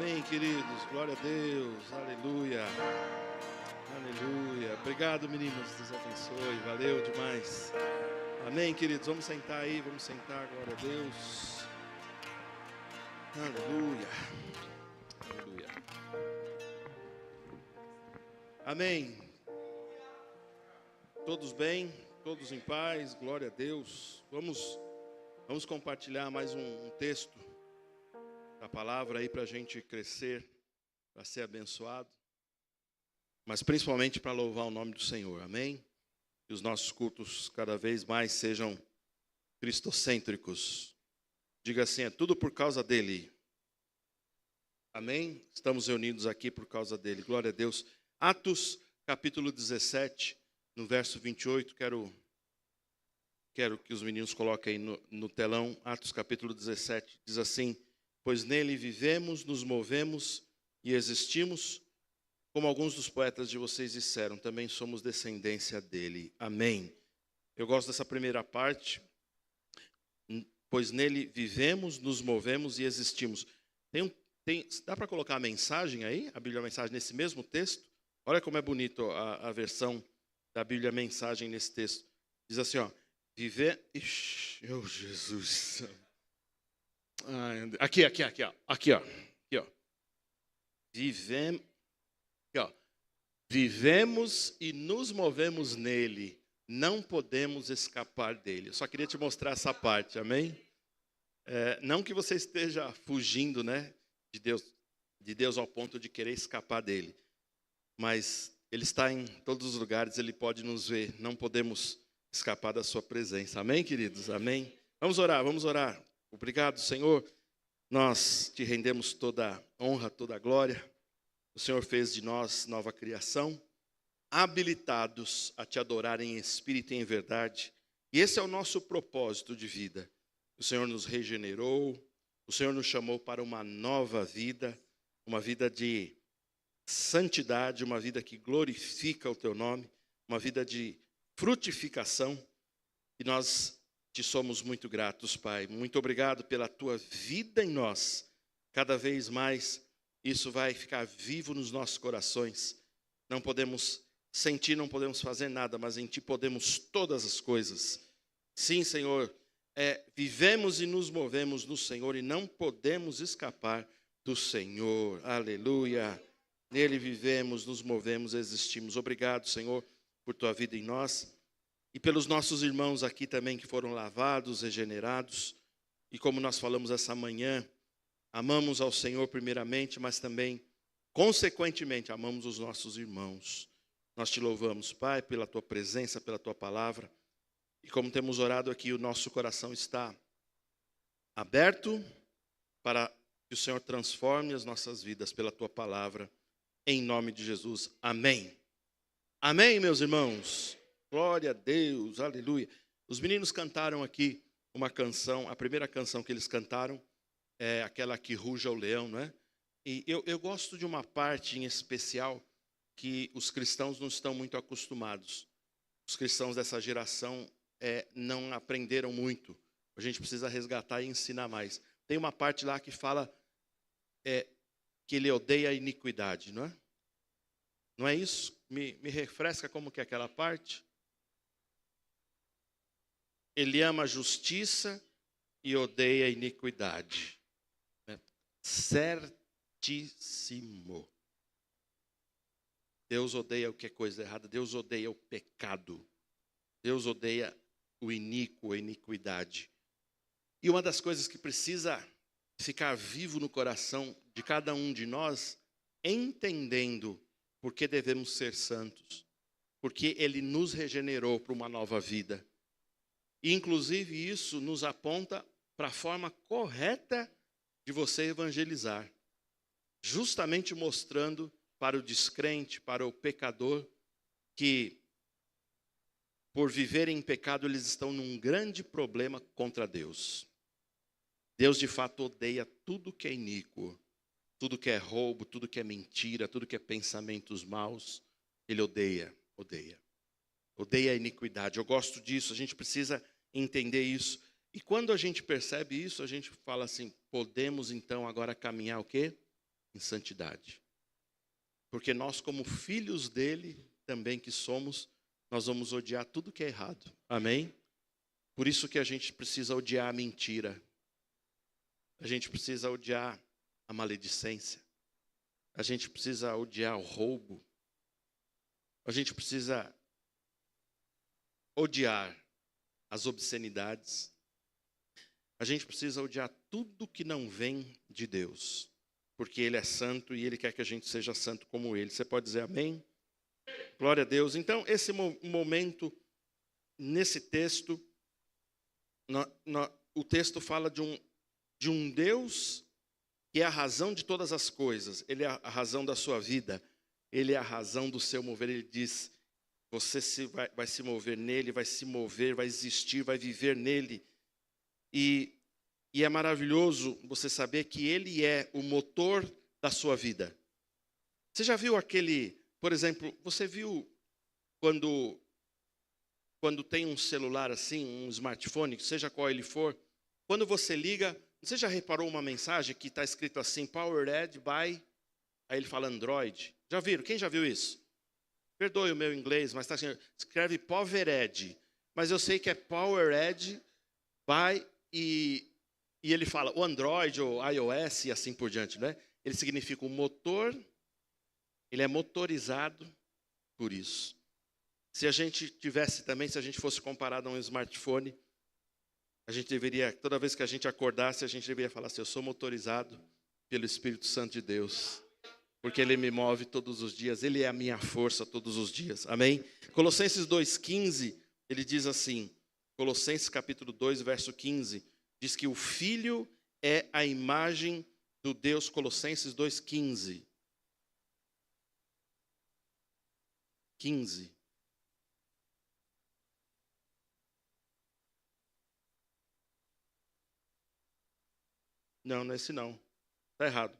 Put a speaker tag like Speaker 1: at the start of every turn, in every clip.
Speaker 1: Amém, queridos. Glória a Deus. Aleluia. Aleluia. Obrigado, meninos. Deus abençoe. Valeu demais. Amém, queridos. Vamos sentar aí. Vamos sentar. Glória a Deus. Aleluia. Aleluia. Amém. Todos bem? Todos em paz? Glória a Deus. Vamos compartilhar mais um texto da palavra aí para a gente crescer, para ser abençoado, mas principalmente para louvar o nome do Senhor, amém? Que os nossos cultos cada vez mais sejam cristocêntricos. Diga assim, é tudo por causa dele, amém? Estamos reunidos aqui por causa dele, glória a Deus. Atos capítulo 17, no verso 28, quero que os meninos coloquem aí no telão. Atos capítulo 17, diz assim: pois nele vivemos, nos movemos e existimos, como alguns dos poetas de vocês disseram, também somos descendência dele. Amém. Eu gosto dessa primeira parte. Pois nele vivemos, nos movemos e existimos. Dá para colocar a mensagem aí? A Bíblia Mensagem nesse mesmo texto? Olha como é bonito a versão da Bíblia Mensagem nesse texto. Diz assim, ó. Viver... Ixi, oh Jesus... Aqui, ó. Vivemos e nos movemos nele, não podemos escapar dele. Eu só queria te mostrar essa parte, amém? Não que você esteja fugindo, né, de Deus ao ponto de querer escapar dele, mas ele está em todos os lugares, ele pode nos ver, não podemos escapar da sua presença, amém, queridos? Amém? Vamos orar. Obrigado, Senhor, nós te rendemos toda honra, toda glória. O Senhor fez de nós nova criação, habilitados a te adorar em espírito e em verdade. E esse é o nosso propósito de vida. O Senhor nos regenerou, o Senhor nos chamou para uma nova vida, uma vida de santidade, uma vida que glorifica o teu nome, uma vida de frutificação. E nós te somos muito gratos, Pai. Muito obrigado pela tua vida em nós. Cada vez mais isso vai ficar vivo nos nossos corações. Não podemos sentir, não podemos fazer nada, mas em ti podemos todas as coisas. Sim, Senhor, vivemos e nos movemos no Senhor e não podemos escapar do Senhor. Aleluia. Nele vivemos, nos movemos, existimos. Obrigado, Senhor, por tua vida em nós. E pelos nossos irmãos aqui também que foram lavados, regenerados. E como nós falamos essa manhã, amamos ao Senhor primeiramente, mas também, consequentemente, amamos os nossos irmãos. Nós te louvamos, Pai, pela tua presença, pela tua palavra. E como temos orado aqui, o nosso coração está aberto para que o Senhor transforme as nossas vidas pela tua palavra. Em nome de Jesus. Amém. Amém, meus irmãos. Glória a Deus, aleluia. Os meninos cantaram aqui uma canção, a primeira canção que eles cantaram é aquela que ruja o leão, não é? E eu gosto de uma parte em especial que os cristãos não estão muito acostumados. Os cristãos dessa geração não aprenderam muito. A gente precisa resgatar e ensinar mais. Tem uma parte lá que fala que ele odeia a iniquidade, não é? Não é isso? Me refresca como que é aquela parte? Ele ama a justiça e odeia a iniquidade. Certíssimo. Deus odeia o que é coisa errada. Deus odeia o pecado. Deus odeia o iníquo, a iniquidade. E uma das coisas que precisa ficar vivo no coração de cada um de nós, entendendo por que devemos ser santos. Porque Ele nos regenerou para uma nova vida. E, inclusive, isso nos aponta para a forma correta de você evangelizar. Justamente mostrando para o descrente, para o pecador, que por viverem em pecado eles estão num grande problema contra Deus. Deus de fato odeia tudo que é iníquo, tudo que é roubo, tudo que é mentira, tudo que é pensamentos maus. Ele odeia. Odeia a iniquidade. Eu gosto disso, a gente precisa entender isso. E quando a gente percebe isso, a gente fala assim, podemos então agora caminhar o quê? em santidade. Porque nós, como filhos dele, também que somos, nós vamos odiar tudo que é errado. Amém? Por isso que a gente precisa odiar a mentira. A gente precisa odiar a maledicência. A gente precisa odiar o roubo. A gente precisa odiar as obscenidades. A gente precisa odiar tudo que não vem de Deus. Porque Ele é santo e Ele quer que a gente seja santo como Ele. Você pode dizer amém? Glória a Deus. Então, esse momento, nesse texto, o texto fala de um Deus que é a razão de todas as coisas. Ele é a razão da sua vida. Ele é a razão do seu mover. Ele diz, você vai se mover nele, vai se mover, vai existir, vai viver nele. E é maravilhoso você saber que ele é o motor da sua vida. Você já viu por exemplo, você viu quando tem um celular assim, um smartphone, seja qual ele for, quando você liga, você já reparou uma mensagem que está escrito assim, Powered by, aí ele fala Android. Já viram? Quem já viu isso? Perdoe o meu inglês, mas está assim, escreve Powered, mas eu sei que é Powered by, e ele fala o Android ou iOS e assim por diante, né? Ele significa um motor, ele é motorizado por isso. Se a gente tivesse também, se a gente fosse comparado a um smartphone, a gente deveria, toda vez que a gente acordasse, a gente deveria falar assim, eu sou motorizado pelo Espírito Santo de Deus, porque Ele me move todos os dias, Ele é a minha força todos os dias, amém? Colossenses 2,15, ele diz assim, Colossenses capítulo 2, verso 15, diz que o Filho é a imagem do Deus, Colossenses 2,15. 15. Não, não é esse não. Está errado.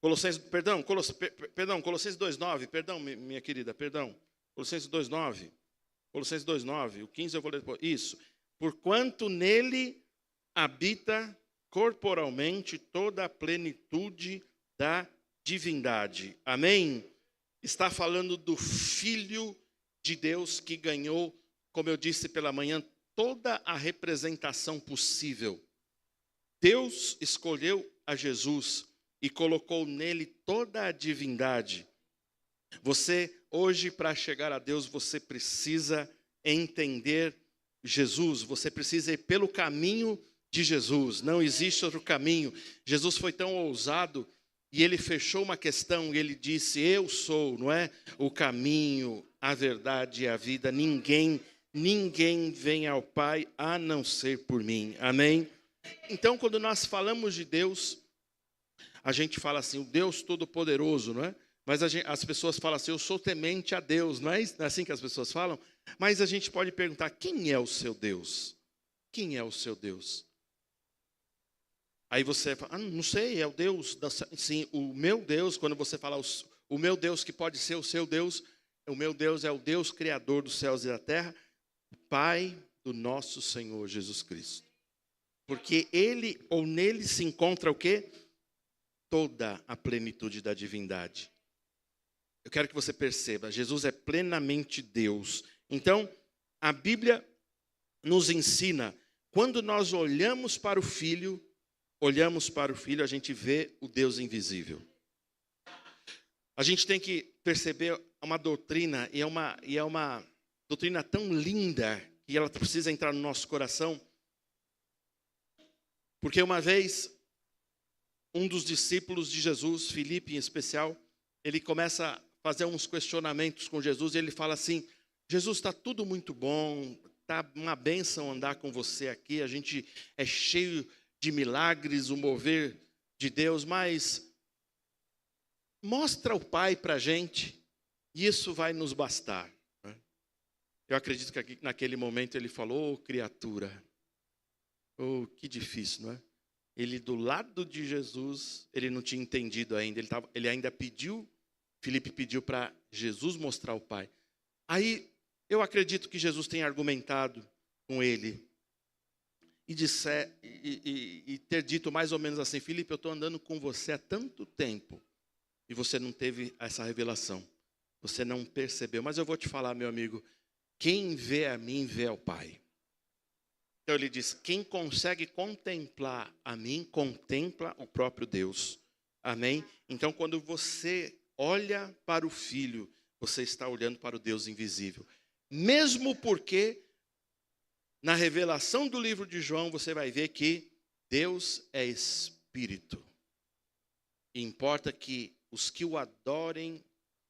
Speaker 1: Colossenses 2,9, perdão, minha querida, perdão. Colossenses 2,9. Colossenses 2,9, o 15 eu vou ler depois. Isso. Porquanto nele habita corporalmente toda a plenitude da divindade. Amém? Está falando do Filho de Deus que ganhou, como eu disse pela manhã, toda a representação possível. Deus escolheu a Jesus e colocou nele toda a divindade. Você, hoje, para chegar a Deus, você precisa entender Jesus. Você precisa ir pelo caminho de Jesus. Não existe outro caminho. Jesus foi tão ousado e ele fechou uma questão e ele disse, eu sou, não é? O caminho, a verdade e a vida. Ninguém vem ao Pai a não ser por mim. Amém? Então, quando nós falamos de Deus, a gente fala assim, o Deus Todo-Poderoso, não é? Mas as pessoas falam assim, eu sou temente a Deus, não é assim que as pessoas falam? Mas a gente pode perguntar, quem é o seu Deus? Quem é o seu Deus? Aí você fala, não sei, é o Deus, sim, o meu Deus, quando você fala o meu Deus que pode ser o seu Deus, o meu Deus é o Deus Criador dos céus e da terra, Pai do nosso Senhor Jesus Cristo. Porque ele ou nele se encontra o quê? Toda a plenitude da divindade. Eu quero que você perceba, Jesus é plenamente Deus. Então, a Bíblia nos ensina, quando nós olhamos para o Filho, a gente vê o Deus invisível. A gente tem que perceber uma doutrina, e é uma doutrina tão linda, que ela precisa entrar no nosso coração. Porque uma vez, um dos discípulos de Jesus, Filipe em especial, ele começa a fazer uns questionamentos com Jesus, e ele fala assim, Jesus, está tudo muito bom, está uma bênção andar com você aqui, a gente é cheio de milagres, o mover de Deus, mas mostra o Pai para a gente, e isso vai nos bastar. Eu acredito que naquele momento ele falou, criatura, que difícil, não é? Ele do lado de Jesus, ele não tinha entendido ainda, ele ainda pediu, Filipe pediu para Jesus mostrar o Pai. Aí, eu acredito que Jesus tenha argumentado com ele, e e ter dito mais ou menos assim: Felipe, eu estou andando com você há tanto tempo e você não teve essa revelação. Você não percebeu. Mas eu vou te falar, meu amigo, quem vê a mim, vê ao Pai. Então ele diz: quem consegue contemplar a mim, contempla o próprio Deus. Amém? Então quando você olha para o Filho, você está olhando para o Deus invisível. Mesmo porque na revelação do livro de João você vai ver que Deus é Espírito. E importa que os que o adorem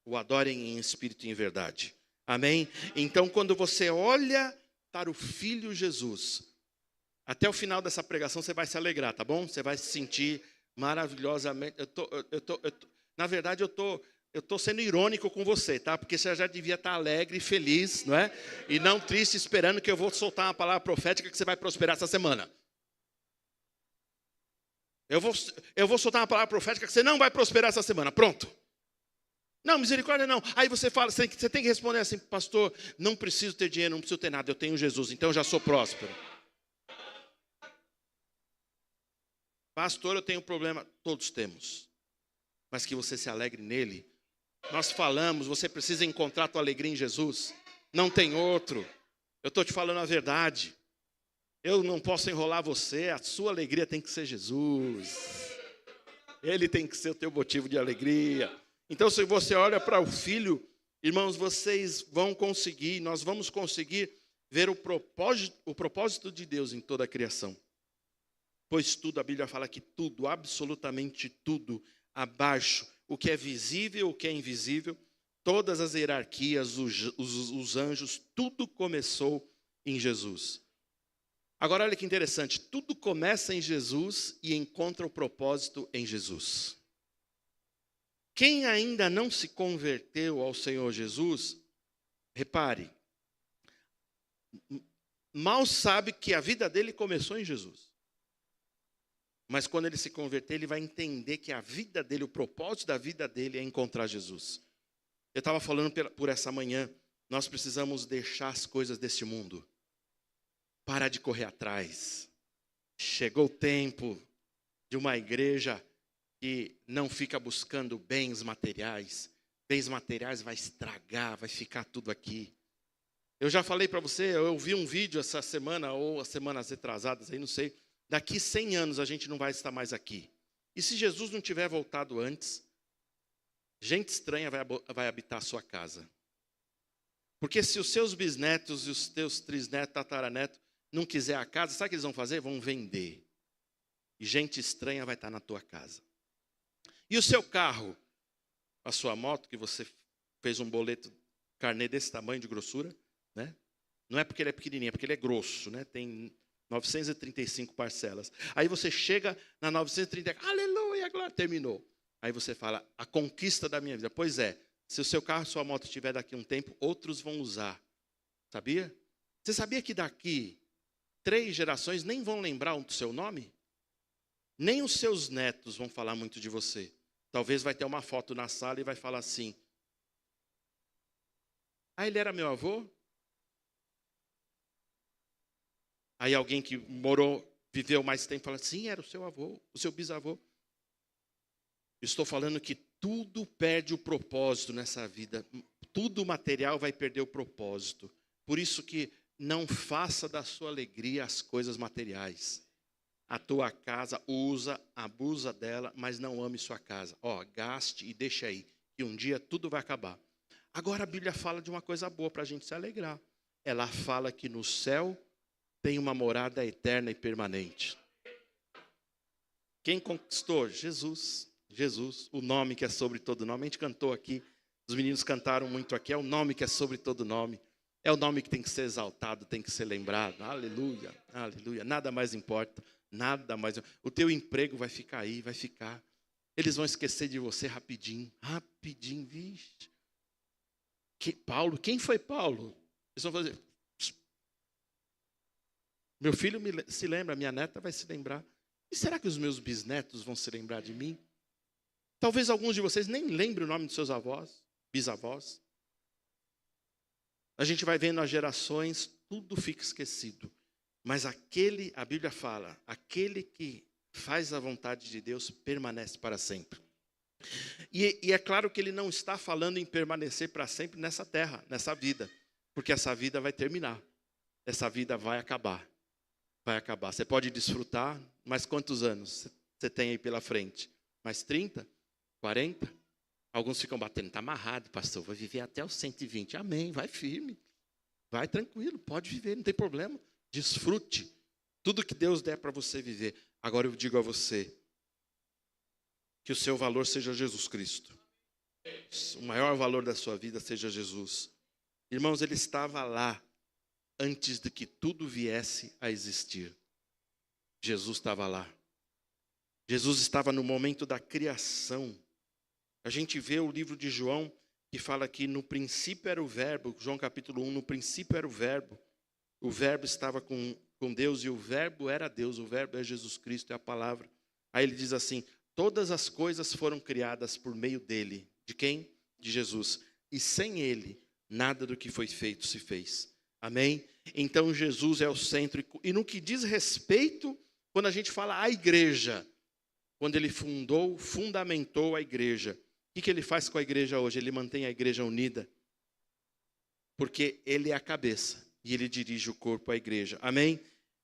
Speaker 1: em espírito e em verdade. Amém? Então quando você olha para o Filho Jesus, até o final dessa pregação você vai se alegrar, tá bom? Você vai se sentir maravilhosamente. Na verdade, eu tô sendo irônico com você, tá? Porque você já devia estar alegre e feliz, não é? E não triste, esperando que eu vou soltar uma palavra profética que você vai prosperar essa semana. Eu vou soltar uma palavra profética que você não vai prosperar essa semana. Pronto. Não, misericórdia não. Aí você fala, você tem que responder assim: pastor, não preciso ter dinheiro, não preciso ter nada, eu tenho Jesus, então eu já sou próspero. Pastor, eu tenho um problema. Todos temos. Mas que você se alegre nele. Nós falamos, você precisa encontrar a tua alegria em Jesus. Não tem outro. Eu estou te falando a verdade. Eu não posso enrolar você. A sua alegria tem que ser Jesus. Ele tem que ser o teu motivo de alegria. Então, se você olha para o Filho, irmãos, vocês vão conseguir, nós vamos conseguir ver o propósito de Deus em toda a criação. Pois tudo, a Bíblia fala que tudo, absolutamente tudo, abaixo, o que é visível, o que é invisível, todas as hierarquias, os anjos, tudo começou em Jesus. Agora olha que interessante, tudo começa em Jesus e encontra o propósito em Jesus. Quem ainda não se converteu ao Senhor Jesus, repare, mal sabe que a vida dele começou em Jesus. Mas quando ele se converter, ele vai entender que a vida dele, o propósito da vida dele é encontrar Jesus. Eu estava falando por essa manhã, nós precisamos deixar as coisas deste mundo. Parar de correr atrás. Chegou o tempo de uma igreja que não fica buscando bens materiais. Bens materiais vai estragar, vai ficar tudo aqui. Eu já falei para você, eu vi um vídeo essa semana, ou as semanas retrasadas, aí não sei. Daqui 100 anos a gente não vai estar mais aqui. E se Jesus não tiver voltado antes, gente estranha vai habitar a sua casa. Porque se os seus bisnetos e os teus trisnetos, tataranetos, não quiser a casa, sabe o que eles vão fazer? Vão vender. E gente estranha vai estar na tua casa. E o seu carro, a sua moto, que você fez um boleto, carnê desse tamanho de grossura, né? Não é porque ele é pequenininho, é porque ele é grosso, né? Tem 935 parcelas. Aí você chega na 930, aleluia, glória, terminou. Aí você fala, a conquista da minha vida. Pois é, se o seu carro, sua moto estiver daqui a um tempo, outros vão usar. Sabia? Você sabia que daqui 3 gerações nem vão lembrar do seu nome? Nem os seus netos vão falar muito de você. Talvez vai ter uma foto na sala e vai falar assim: ah, ele era meu avô? Aí alguém que viveu mais tempo fala: sim, era o seu avô, o seu bisavô. Estou falando que tudo perde o propósito nessa vida. Tudo material vai perder o propósito. Por isso que não faça da sua alegria as coisas materiais. A tua casa, abusa dela, mas não ame sua casa. Gaste e deixa aí, que um dia tudo vai acabar. Agora a Bíblia fala de uma coisa boa para a gente se alegrar. Ela fala que no céu tem uma morada eterna e permanente. Quem conquistou? Jesus. Jesus, o nome que é sobre todo nome. A gente cantou aqui, os meninos cantaram muito aqui. É o nome que é sobre todo nome. É o nome que tem que ser exaltado, tem que ser lembrado. Aleluia, aleluia. Nada mais importa, nada mais. O teu emprego vai ficar aí, vai ficar. Eles vão esquecer de você rapidinho, vixe. Paulo, quem foi Paulo? Eles vão fazer... Meu filho se lembra, minha neta vai se lembrar. E será que os meus bisnetos vão se lembrar de mim? Talvez alguns de vocês nem lembrem o nome dos seus avós, bisavós. A gente vai vendo as gerações, tudo fica esquecido. Mas a Bíblia fala, aquele que faz a vontade de Deus permanece para sempre. E é claro que ele não está falando em permanecer para sempre nessa terra, nessa vida. Porque essa vida vai terminar. Essa vida vai acabar. Vai acabar. Você pode desfrutar, mas quantos anos você tem aí pela frente? Mais 30? 40? Alguns ficam batendo, está amarrado, pastor, vai viver até os 120. Amém, vai firme. Vai tranquilo, pode viver, não tem problema. Desfrute tudo que Deus der para você viver. Agora eu digo a você, que o seu valor seja Jesus Cristo. O maior valor da sua vida seja Jesus. Irmãos, ele estava lá antes de que tudo viesse a existir. Jesus estava lá. Jesus estava no momento da criação. A gente vê o livro de João, que fala que no princípio era o verbo, João capítulo 1, no princípio era o verbo estava com Deus e o verbo era Deus, o verbo é Jesus Cristo, é a palavra. Aí ele diz assim, todas as coisas foram criadas por meio dele. De quem? De Jesus. E sem ele, nada do que foi feito se fez. Amém? Então Jesus é o centro. E no que diz respeito, quando a gente fala a igreja, quando ele fundamentou a igreja, o que ele faz com a igreja hoje? Ele mantém a igreja unida. Porque ele é a cabeça e ele dirige o corpo, a igreja. Amém?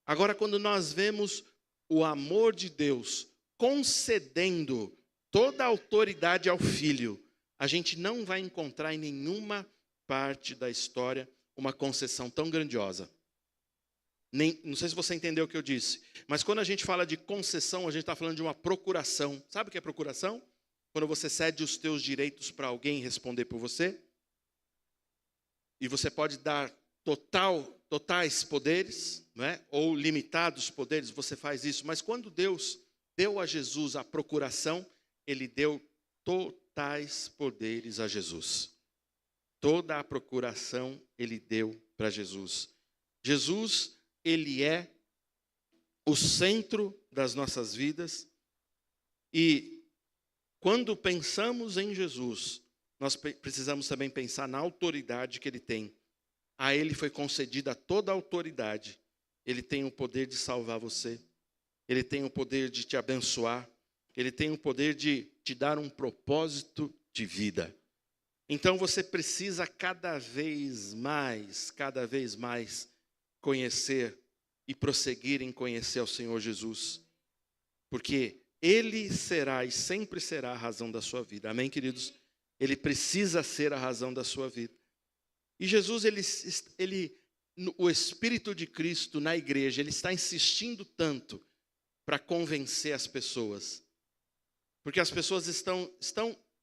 Speaker 1: Agora, quando nós vemos o amor de Deus concedendo toda a autoridade ao Filho, a gente não vai encontrar em nenhuma parte da história uma concessão tão grandiosa. Não sei se você entendeu o que eu disse, mas quando a gente fala de concessão, a gente está falando de uma procuração. Sabe o que é procuração? Quando você cede os teus direitos para alguém responder por você. E você pode dar totais poderes, não é? Ou limitados poderes, você faz isso. Mas quando Deus deu a Jesus a procuração, ele deu totais poderes a Jesus. Toda a procuração ele deu para Jesus. Jesus, ele é o centro das nossas vidas. E quando pensamos em Jesus, nós precisamos também pensar na autoridade que ele tem. A ele foi concedida toda a autoridade. Ele tem o poder de salvar você. Ele tem o poder de te abençoar. Ele tem o poder de te dar um propósito de vida. Então você precisa cada vez mais conhecer e prosseguir em conhecer ao Senhor Jesus. Porque ele será e sempre será a razão da sua vida. Amém, queridos? Ele precisa ser a razão da sua vida. E Jesus, o Espírito de Cristo na igreja, ele está insistindo tanto para convencer as pessoas. Porque as pessoas estão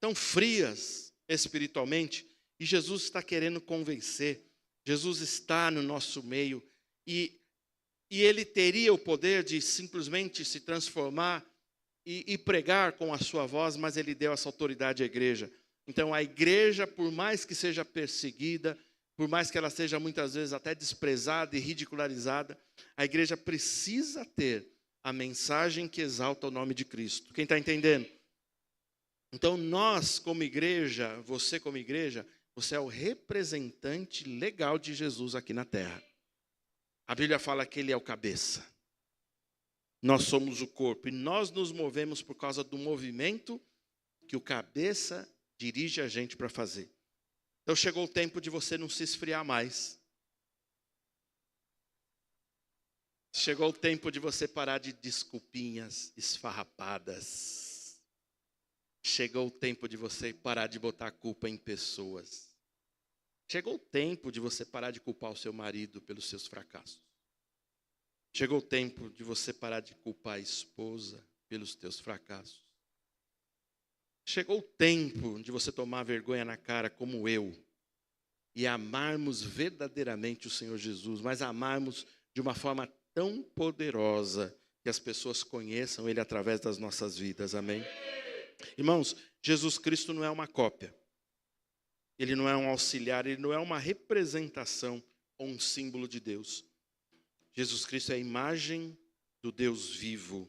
Speaker 1: tão frias espiritualmente e Jesus está querendo convencer. Jesus está no nosso meio e ele teria o poder de simplesmente se transformar e pregar com a sua voz, mas ele deu essa autoridade à igreja. Então a igreja, por mais que seja perseguida, por mais que ela seja muitas vezes até desprezada e ridicularizada, a igreja precisa ter a mensagem que exalta o nome de Cristo. Quem está entendendo? Então nós como igreja, você como igreja, você é o representante legal de Jesus aqui na terra. A Bíblia fala que ele é o cabeça. Nós somos o corpo e nós nos movemos por causa do movimento que o cabeça dirige a gente para fazer. Então chegou o tempo de você não se esfriar mais. Chegou o tempo de você parar de desculpinhas esfarrapadas. Chegou o tempo de você parar de botar a culpa em pessoas. Chegou o tempo de você parar de culpar o seu marido pelos seus fracassos. Chegou o tempo de você parar de culpar a esposa pelos teus fracassos. Chegou o tempo de você tomar vergonha na cara como eu e amarmos verdadeiramente o Senhor Jesus, mas amarmos de uma forma tão poderosa que as pessoas conheçam Ele através das nossas vidas, amém? Irmãos, Jesus Cristo não é uma cópia, Ele não é um auxiliar, Ele não é uma representação ou um símbolo de Deus. Jesus Cristo é a imagem do Deus vivo,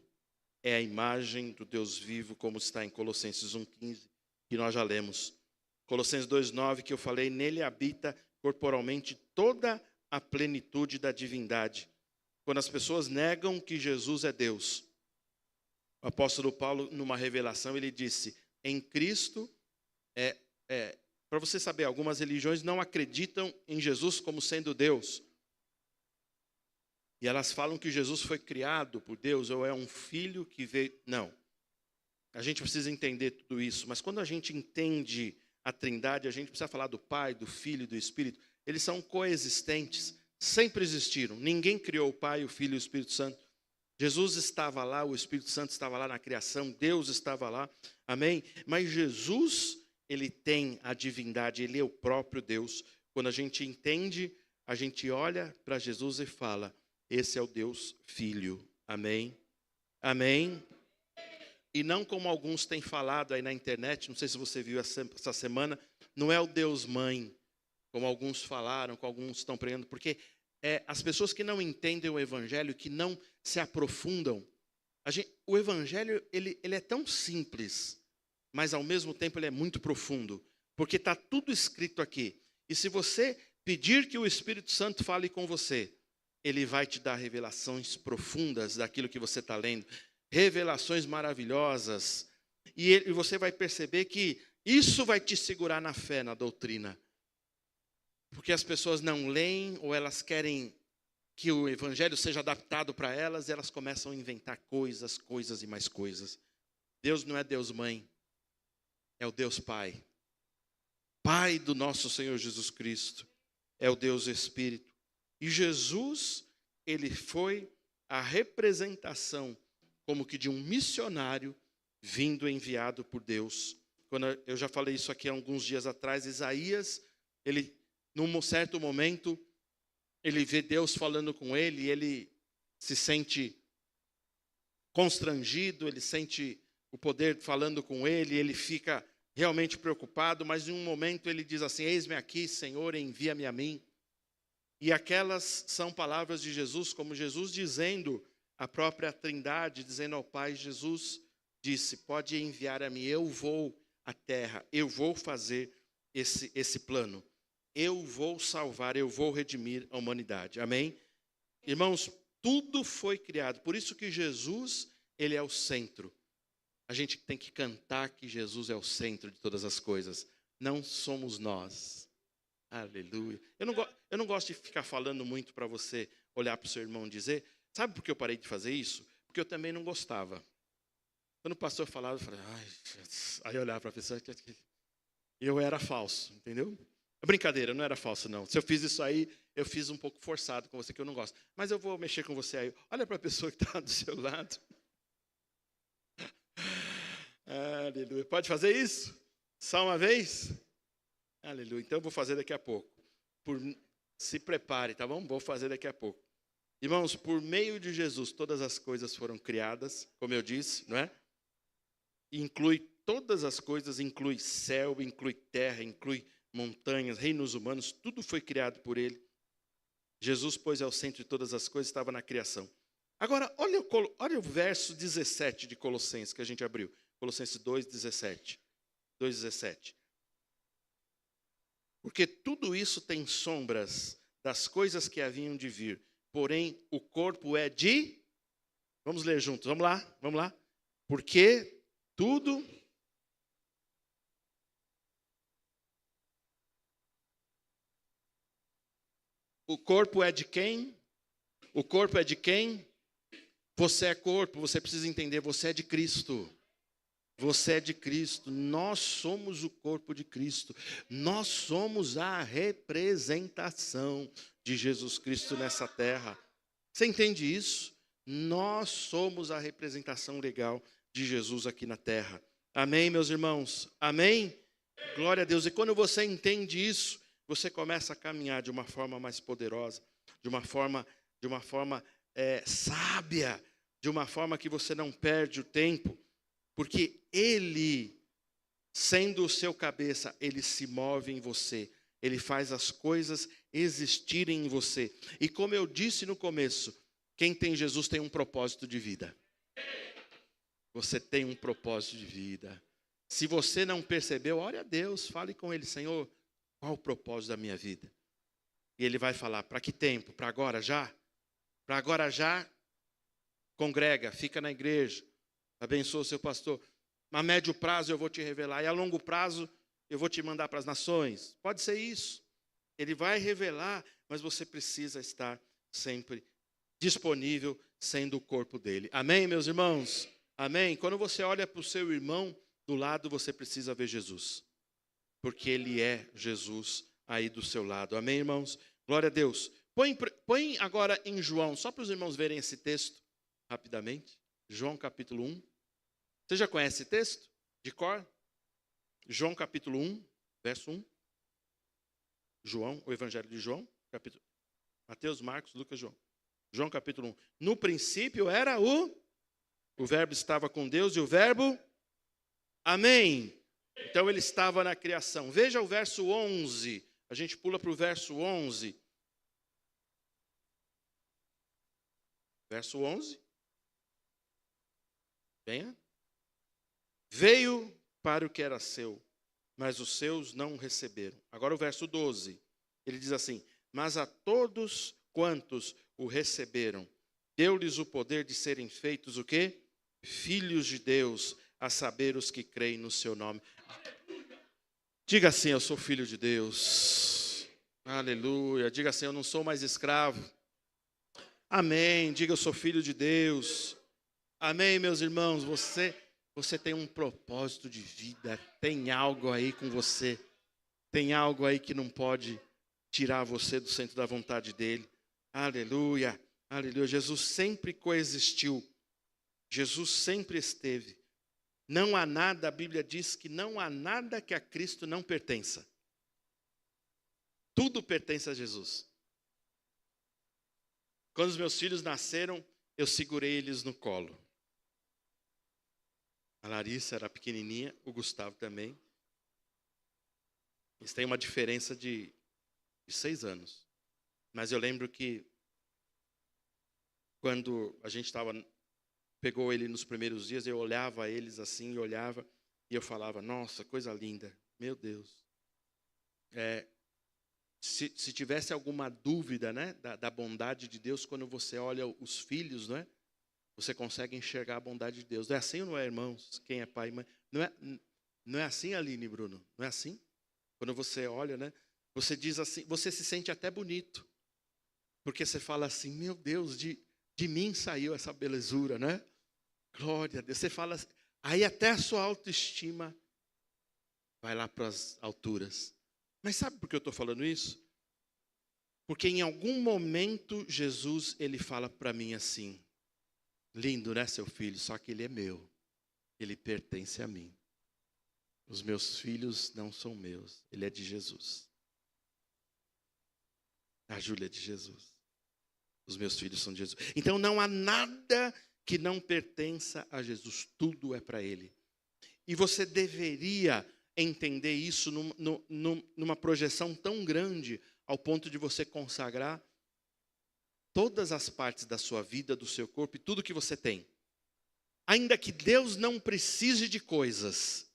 Speaker 1: é a imagem do Deus vivo, como está em Colossenses 1,15, que nós já lemos. Colossenses 2,9, que eu falei, nele habita corporalmente toda a plenitude da divindade. quando as pessoas negam que Jesus é Deus. O apóstolo Paulo, numa revelação, ele disse, em Cristo, para você saber, algumas religiões não acreditam em Jesus como sendo Deus. E elas falam que Jesus foi criado por Deus, ou é um filho que veio. Não. A gente precisa entender tudo isso. Mas quando a gente entende a Trindade, a gente precisa falar do Pai, do Filho e do Espírito. Eles são coexistentes, sempre existiram. Ninguém criou o Pai, o Filho e o Espírito Santo. Jesus estava lá, o Espírito Santo estava lá na criação, Deus estava lá, amém? Mas Jesus, ele tem a divindade, ele é o próprio Deus. Quando a gente entende, a gente olha para Jesus e fala, esse é o Deus Filho, amém? Amém? E não como alguns têm falado aí na internet, não sei se você viu essa semana, não é o Deus Mãe, como alguns falaram, como alguns estão pregando, porque as pessoas que não entendem o Evangelho, que não se aprofundam, o Evangelho ele é tão simples, mas ao mesmo tempo ele é muito profundo, porque está tudo escrito aqui. E se você pedir que o Espírito Santo fale com você, ele vai te dar revelações profundas daquilo que você está lendo, revelações maravilhosas, e você vai perceber que isso vai te segurar na fé, na doutrina. Porque as pessoas não leem, ou elas querem que o Evangelho seja adaptado para elas, e elas começam a inventar coisas e mais coisas. Deus não é Deus Mãe, é o Deus Pai. Pai do nosso Senhor Jesus Cristo, é o Deus Espírito. E Jesus, ele foi a representação, como que de um missionário vindo enviado por Deus. Quando eu já falei isso aqui há alguns dias atrás, Isaías, ele, num certo momento, ele vê Deus falando com ele, e ele se sente constrangido, ele sente o poder falando com ele, ele fica realmente preocupado, mas em um momento ele diz assim, eis-me aqui, Senhor, envia-me a mim. E aquelas são palavras de Jesus, como Jesus dizendo a própria Trindade, dizendo ao Pai, Jesus disse, pode enviar a mim, eu vou à terra, eu vou fazer esse plano. Eu vou salvar, eu vou redimir a humanidade. Amém? Irmãos, tudo foi criado. Por isso que Jesus, ele é o centro. A gente tem que cantar que Jesus é o centro de todas as coisas. Não somos nós. Aleluia. Eu não gosto de ficar falando muito para você olhar para o seu irmão e dizer, sabe por que eu parei de fazer isso? Porque eu também não gostava. Quando o pastor falava, eu falei, ai, Jesus. Aí eu olhava para a pessoa, eu era falso, entendeu? Brincadeira, não era falso não. Se eu fiz isso aí, eu fiz um pouco forçado com você, que eu não gosto. Mas eu vou mexer com você aí. Olha para a pessoa que está do seu lado. Aleluia. Pode fazer isso? Só uma vez? Aleluia. Então eu vou fazer daqui a pouco. Se prepare, tá bom? Vou fazer daqui a pouco. Irmãos, por meio de Jesus, todas as coisas foram criadas, como eu disse, não é? Inclui todas as coisas, inclui céu, inclui terra, inclui montanhas, reinos humanos, tudo foi criado por ele. Jesus, pois, é o centro de todas as coisas, estava na criação. Agora, olha o verso 17 de Colossenses que a gente abriu. Colossenses 2:17. 2:17. Porque tudo isso tem sombras das coisas que haviam de vir. Porém, o corpo é de... Vamos ler juntos, vamos lá. Porque tudo... O corpo é de quem? O corpo é de quem? Você é corpo, você precisa entender, você é de Cristo. Você é de Cristo, nós somos o corpo de Cristo. Nós somos a representação de Jesus Cristo nessa terra. Você entende isso? Nós somos a representação legal de Jesus aqui na terra. Amém, meus irmãos? Amém? Glória a Deus. E quando você entende isso, você começa a caminhar de uma forma mais poderosa, de uma forma sábia, de uma forma que você não perde o tempo, porque Ele, sendo o seu cabeça, Ele se move em você, Ele faz as coisas existirem em você. E como eu disse no começo, quem tem Jesus tem um propósito de vida. Você tem um propósito de vida. Se você não percebeu, ore a Deus, fale com Ele, Senhor, qual o propósito da minha vida? E Ele vai falar, para que tempo? Para agora já? Para agora já, congrega, fica na igreja, abençoa o seu pastor. A médio prazo eu vou te revelar, e a longo prazo eu vou te mandar para as nações. Pode ser isso. Ele vai revelar, mas você precisa estar sempre disponível, sendo o corpo dele. Amém, meus irmãos? Amém? Quando você olha para o seu irmão do lado, você precisa ver Jesus. Porque ele é Jesus aí do seu lado. Amém, irmãos? Glória a Deus. Põe agora em João, só para os irmãos verem esse texto, rapidamente. João capítulo 1. Você já conhece esse texto? De cor? João capítulo 1, verso 1. João, o Evangelho de João, capítulo. Mateus, Marcos, Lucas, João. João capítulo 1. No princípio era o verbo estava com Deus e o verbo, amém. Então ele estava na criação. Veja o verso 11. A gente pula para o verso 11. Verso 11. Venha. Veio para o que era seu, mas os seus não o receberam. Agora o verso 12. Ele diz assim: mas a todos quantos o receberam, deu-lhes o poder de serem feitos o quê? Filhos de Deus, a saber os que creem no seu nome. Diga assim: eu sou filho de Deus. Aleluia. Diga assim: eu não sou mais escravo. Amém. Diga: eu sou filho de Deus. Amém, meus irmãos. Você tem um propósito de vida. Tem algo aí com você. Tem algo aí que não pode tirar você do centro da vontade dele. Aleluia. Aleluia. Jesus sempre coexistiu. Jesus sempre esteve. Não há nada, a Bíblia diz que não há nada que a Cristo não pertença. Tudo pertence a Jesus. Quando os meus filhos nasceram, eu segurei eles no colo. A Larissa era pequenininha, o Gustavo também. Eles têm uma diferença de 6 anos. Mas eu lembro que quando a gente pegou ele nos primeiros dias, eu olhava eles assim, e eu falava: nossa, coisa linda, meu Deus. Se tivesse alguma dúvida, né, da bondade de Deus, quando você olha os filhos, né, você consegue enxergar a bondade de Deus. É assim ou não é, irmãos? Quem é pai e mãe? Não é assim, Aline e Bruno? Não é assim? Quando você olha, né, você diz assim, você se sente até bonito. Porque você fala assim: meu Deus, de mim saiu essa belezura, né? Glória a Deus. Você fala assim, aí até a sua autoestima vai lá para as alturas. Mas sabe por que eu estou falando isso? Porque em algum momento Jesus, ele fala para mim assim: lindo, né, seu filho? Só que ele é meu. Ele pertence a mim. Os meus filhos não são meus. Ele é de Jesus. A Júlia é de Jesus. Os meus filhos são de Jesus. Então não há nada que não pertença a Jesus. Tudo é para Ele. E você deveria entender isso numa projeção tão grande, ao ponto de você consagrar todas as partes da sua vida, do seu corpo e tudo que você tem. Ainda que Deus não precise de coisas,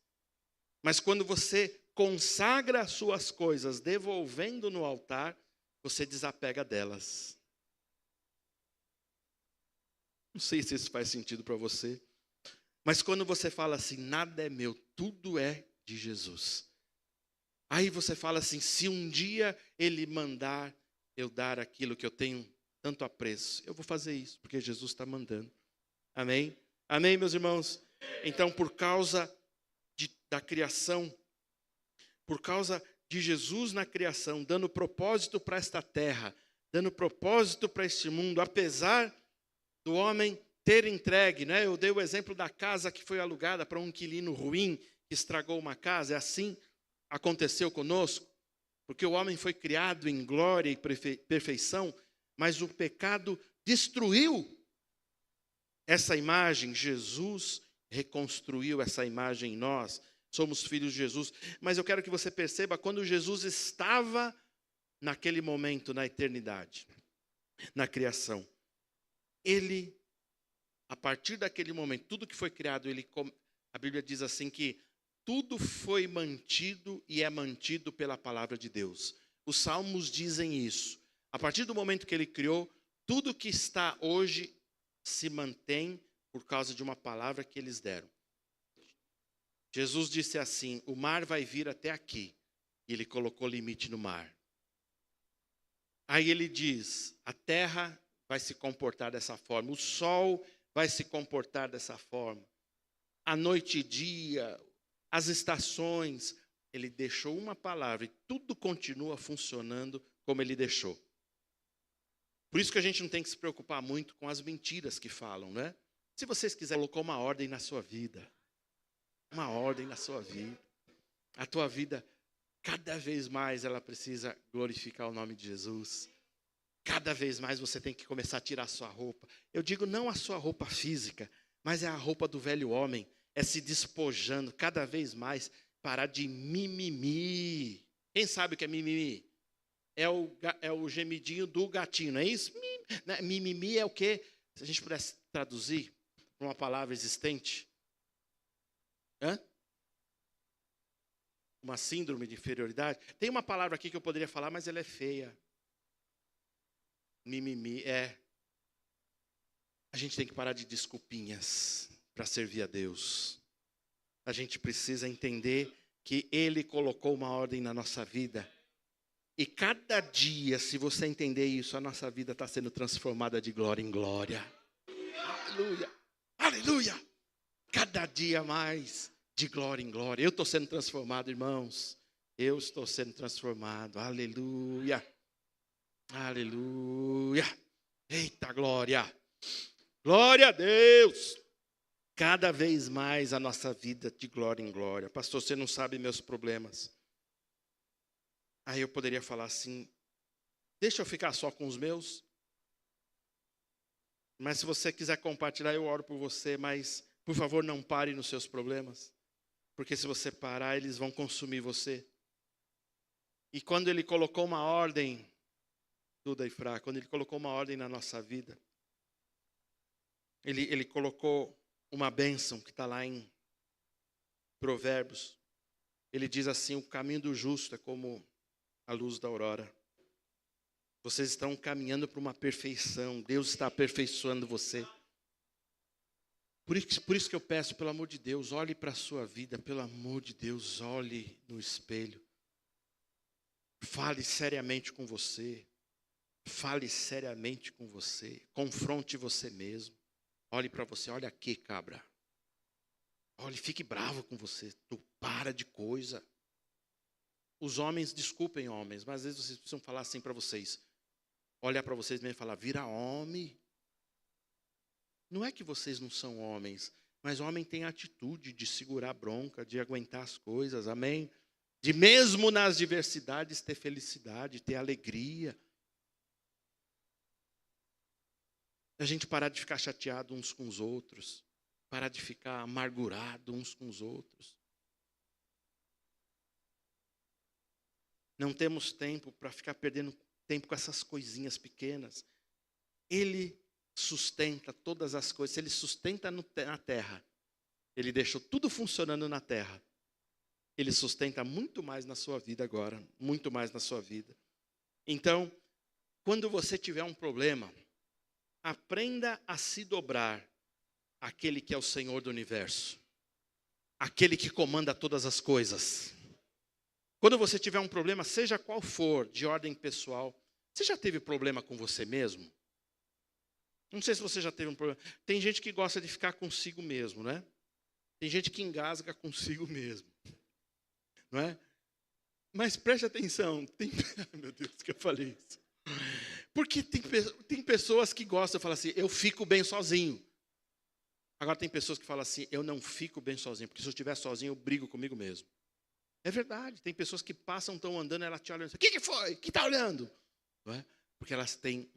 Speaker 1: mas quando você consagra as suas coisas, devolvendo no altar, você desapega delas. Não sei se isso faz sentido para você, mas quando você fala assim: nada é meu, tudo é de Jesus. Aí você fala assim: se um dia Ele mandar eu dar aquilo que eu tenho tanto apreço, eu vou fazer isso, porque Jesus está mandando. Amém? Amém, meus irmãos? Então, por causa da criação, por causa de Jesus na criação, dando propósito para esta terra, dando propósito para este mundo, apesar do homem ter entregue, né? Eu dei o exemplo da casa que foi alugada para um inquilino ruim, que estragou uma casa. É assim aconteceu conosco, porque o homem foi criado em glória e perfeição, mas o pecado destruiu essa imagem. Jesus reconstruiu essa imagem em nós. Somos filhos de Jesus. Mas eu quero que você perceba, quando Jesus estava naquele momento, na eternidade, na criação, Ele, a partir daquele momento, tudo que foi criado, a Bíblia diz assim que tudo foi mantido e é mantido pela palavra de Deus. Os salmos dizem isso. A partir do momento que Ele criou, Tudo que está hoje se mantém por causa de uma palavra que eles deram. Jesus disse assim: o mar vai vir até aqui. E ele colocou limite no mar. Aí ele diz: a terra vai se comportar dessa forma, o sol vai se comportar dessa forma, a noite e dia, as estações. Ele deixou uma palavra e tudo continua funcionando como ele deixou. Por isso que a gente não tem que se preocupar muito com as mentiras que falam, né? Se vocês quiserem, colocou uma ordem na sua vida. Uma ordem na sua vida. A tua vida, cada vez mais, ela precisa glorificar o nome de Jesus. Cada vez mais você tem que começar a tirar a sua roupa. Eu digo não a sua roupa física, mas é a roupa do velho homem. É se despojando cada vez mais, parar de mimimi. Quem sabe o que é mimimi? É o gemidinho do gatinho, não é isso? Mimimi é o quê? Se a gente pudesse traduzir para uma palavra existente. Uma síndrome de inferioridade. Tem uma palavra aqui que eu poderia falar, mas ela é feia. Mimimi é. A gente tem que parar de desculpinhas para servir a Deus. A gente precisa entender que Ele colocou uma ordem na nossa vida. E cada dia, se você entender isso, a nossa vida está sendo transformada de glória em glória. Aleluia! Aleluia! Cada dia mais, de glória em glória. Eu estou sendo transformado, irmãos. Eu estou sendo transformado. Aleluia! Aleluia! Eita glória! Glória a Deus! Cada vez mais a nossa vida de glória em glória. Pastor, você não sabe meus problemas. Aí eu poderia falar assim: deixa eu ficar só com os meus. Mas se você quiser compartilhar, eu oro por você. Mas, por favor, não pare nos seus problemas. Porque se você parar, eles vão consumir você. E quando Ele colocou uma ordem, Duda e Fra, quando Ele colocou uma ordem na nossa vida, Ele colocou uma bênção que está lá em Provérbios. Ele diz assim: o caminho do justo é como a luz da aurora. Vocês estão caminhando para uma perfeição. Deus está aperfeiçoando você. Por isso que eu peço, pelo amor de Deus, olhe para a sua vida. Pelo amor de Deus, olhe no espelho. Fale seriamente com você. Fale seriamente com você. Confronte você mesmo. Olhe para você. Olha aqui, cabra. Olhe, fique bravo com você. Tu para de coisa. Os homens, desculpem homens, mas às vezes vocês precisam falar assim para vocês. Olhar para vocês mesmo e falar: vira homem. Não é que vocês não são homens, mas o homem tem a atitude de segurar a bronca, de aguentar as coisas, amém? De mesmo nas diversidades ter felicidade, ter alegria. A gente parar de ficar chateado uns com os outros, parar de ficar amargurado uns com os outros. Não temos tempo para ficar perdendo tempo com essas coisinhas pequenas. Ele sustenta todas as coisas. Se Ele sustenta na terra, Ele deixou tudo funcionando na terra. Ele sustenta muito mais na sua vida agora. Muito mais na sua vida. Então, quando você tiver um problema, aprenda a se dobrar àquele que é o Senhor do universo. Aquele que comanda todas as coisas. Quando você tiver um problema, seja qual for, de ordem pessoal. Você já teve problema com você mesmo? Não sei se você já teve um problema. Tem gente que gosta de ficar consigo mesmo, né? Tem gente que engasga consigo mesmo. Não é? Mas preste atenção. Meu Deus, que eu falei isso. Porque tem pessoas que gostam de falar assim: eu fico bem sozinho. Agora tem pessoas que falam assim: eu não fico bem sozinho, porque se eu estiver sozinho, eu brigo comigo mesmo. É verdade, tem pessoas que passam, estão andando, ela te olha e diz: o que foi? Que está olhando? Não é? Porque elas têm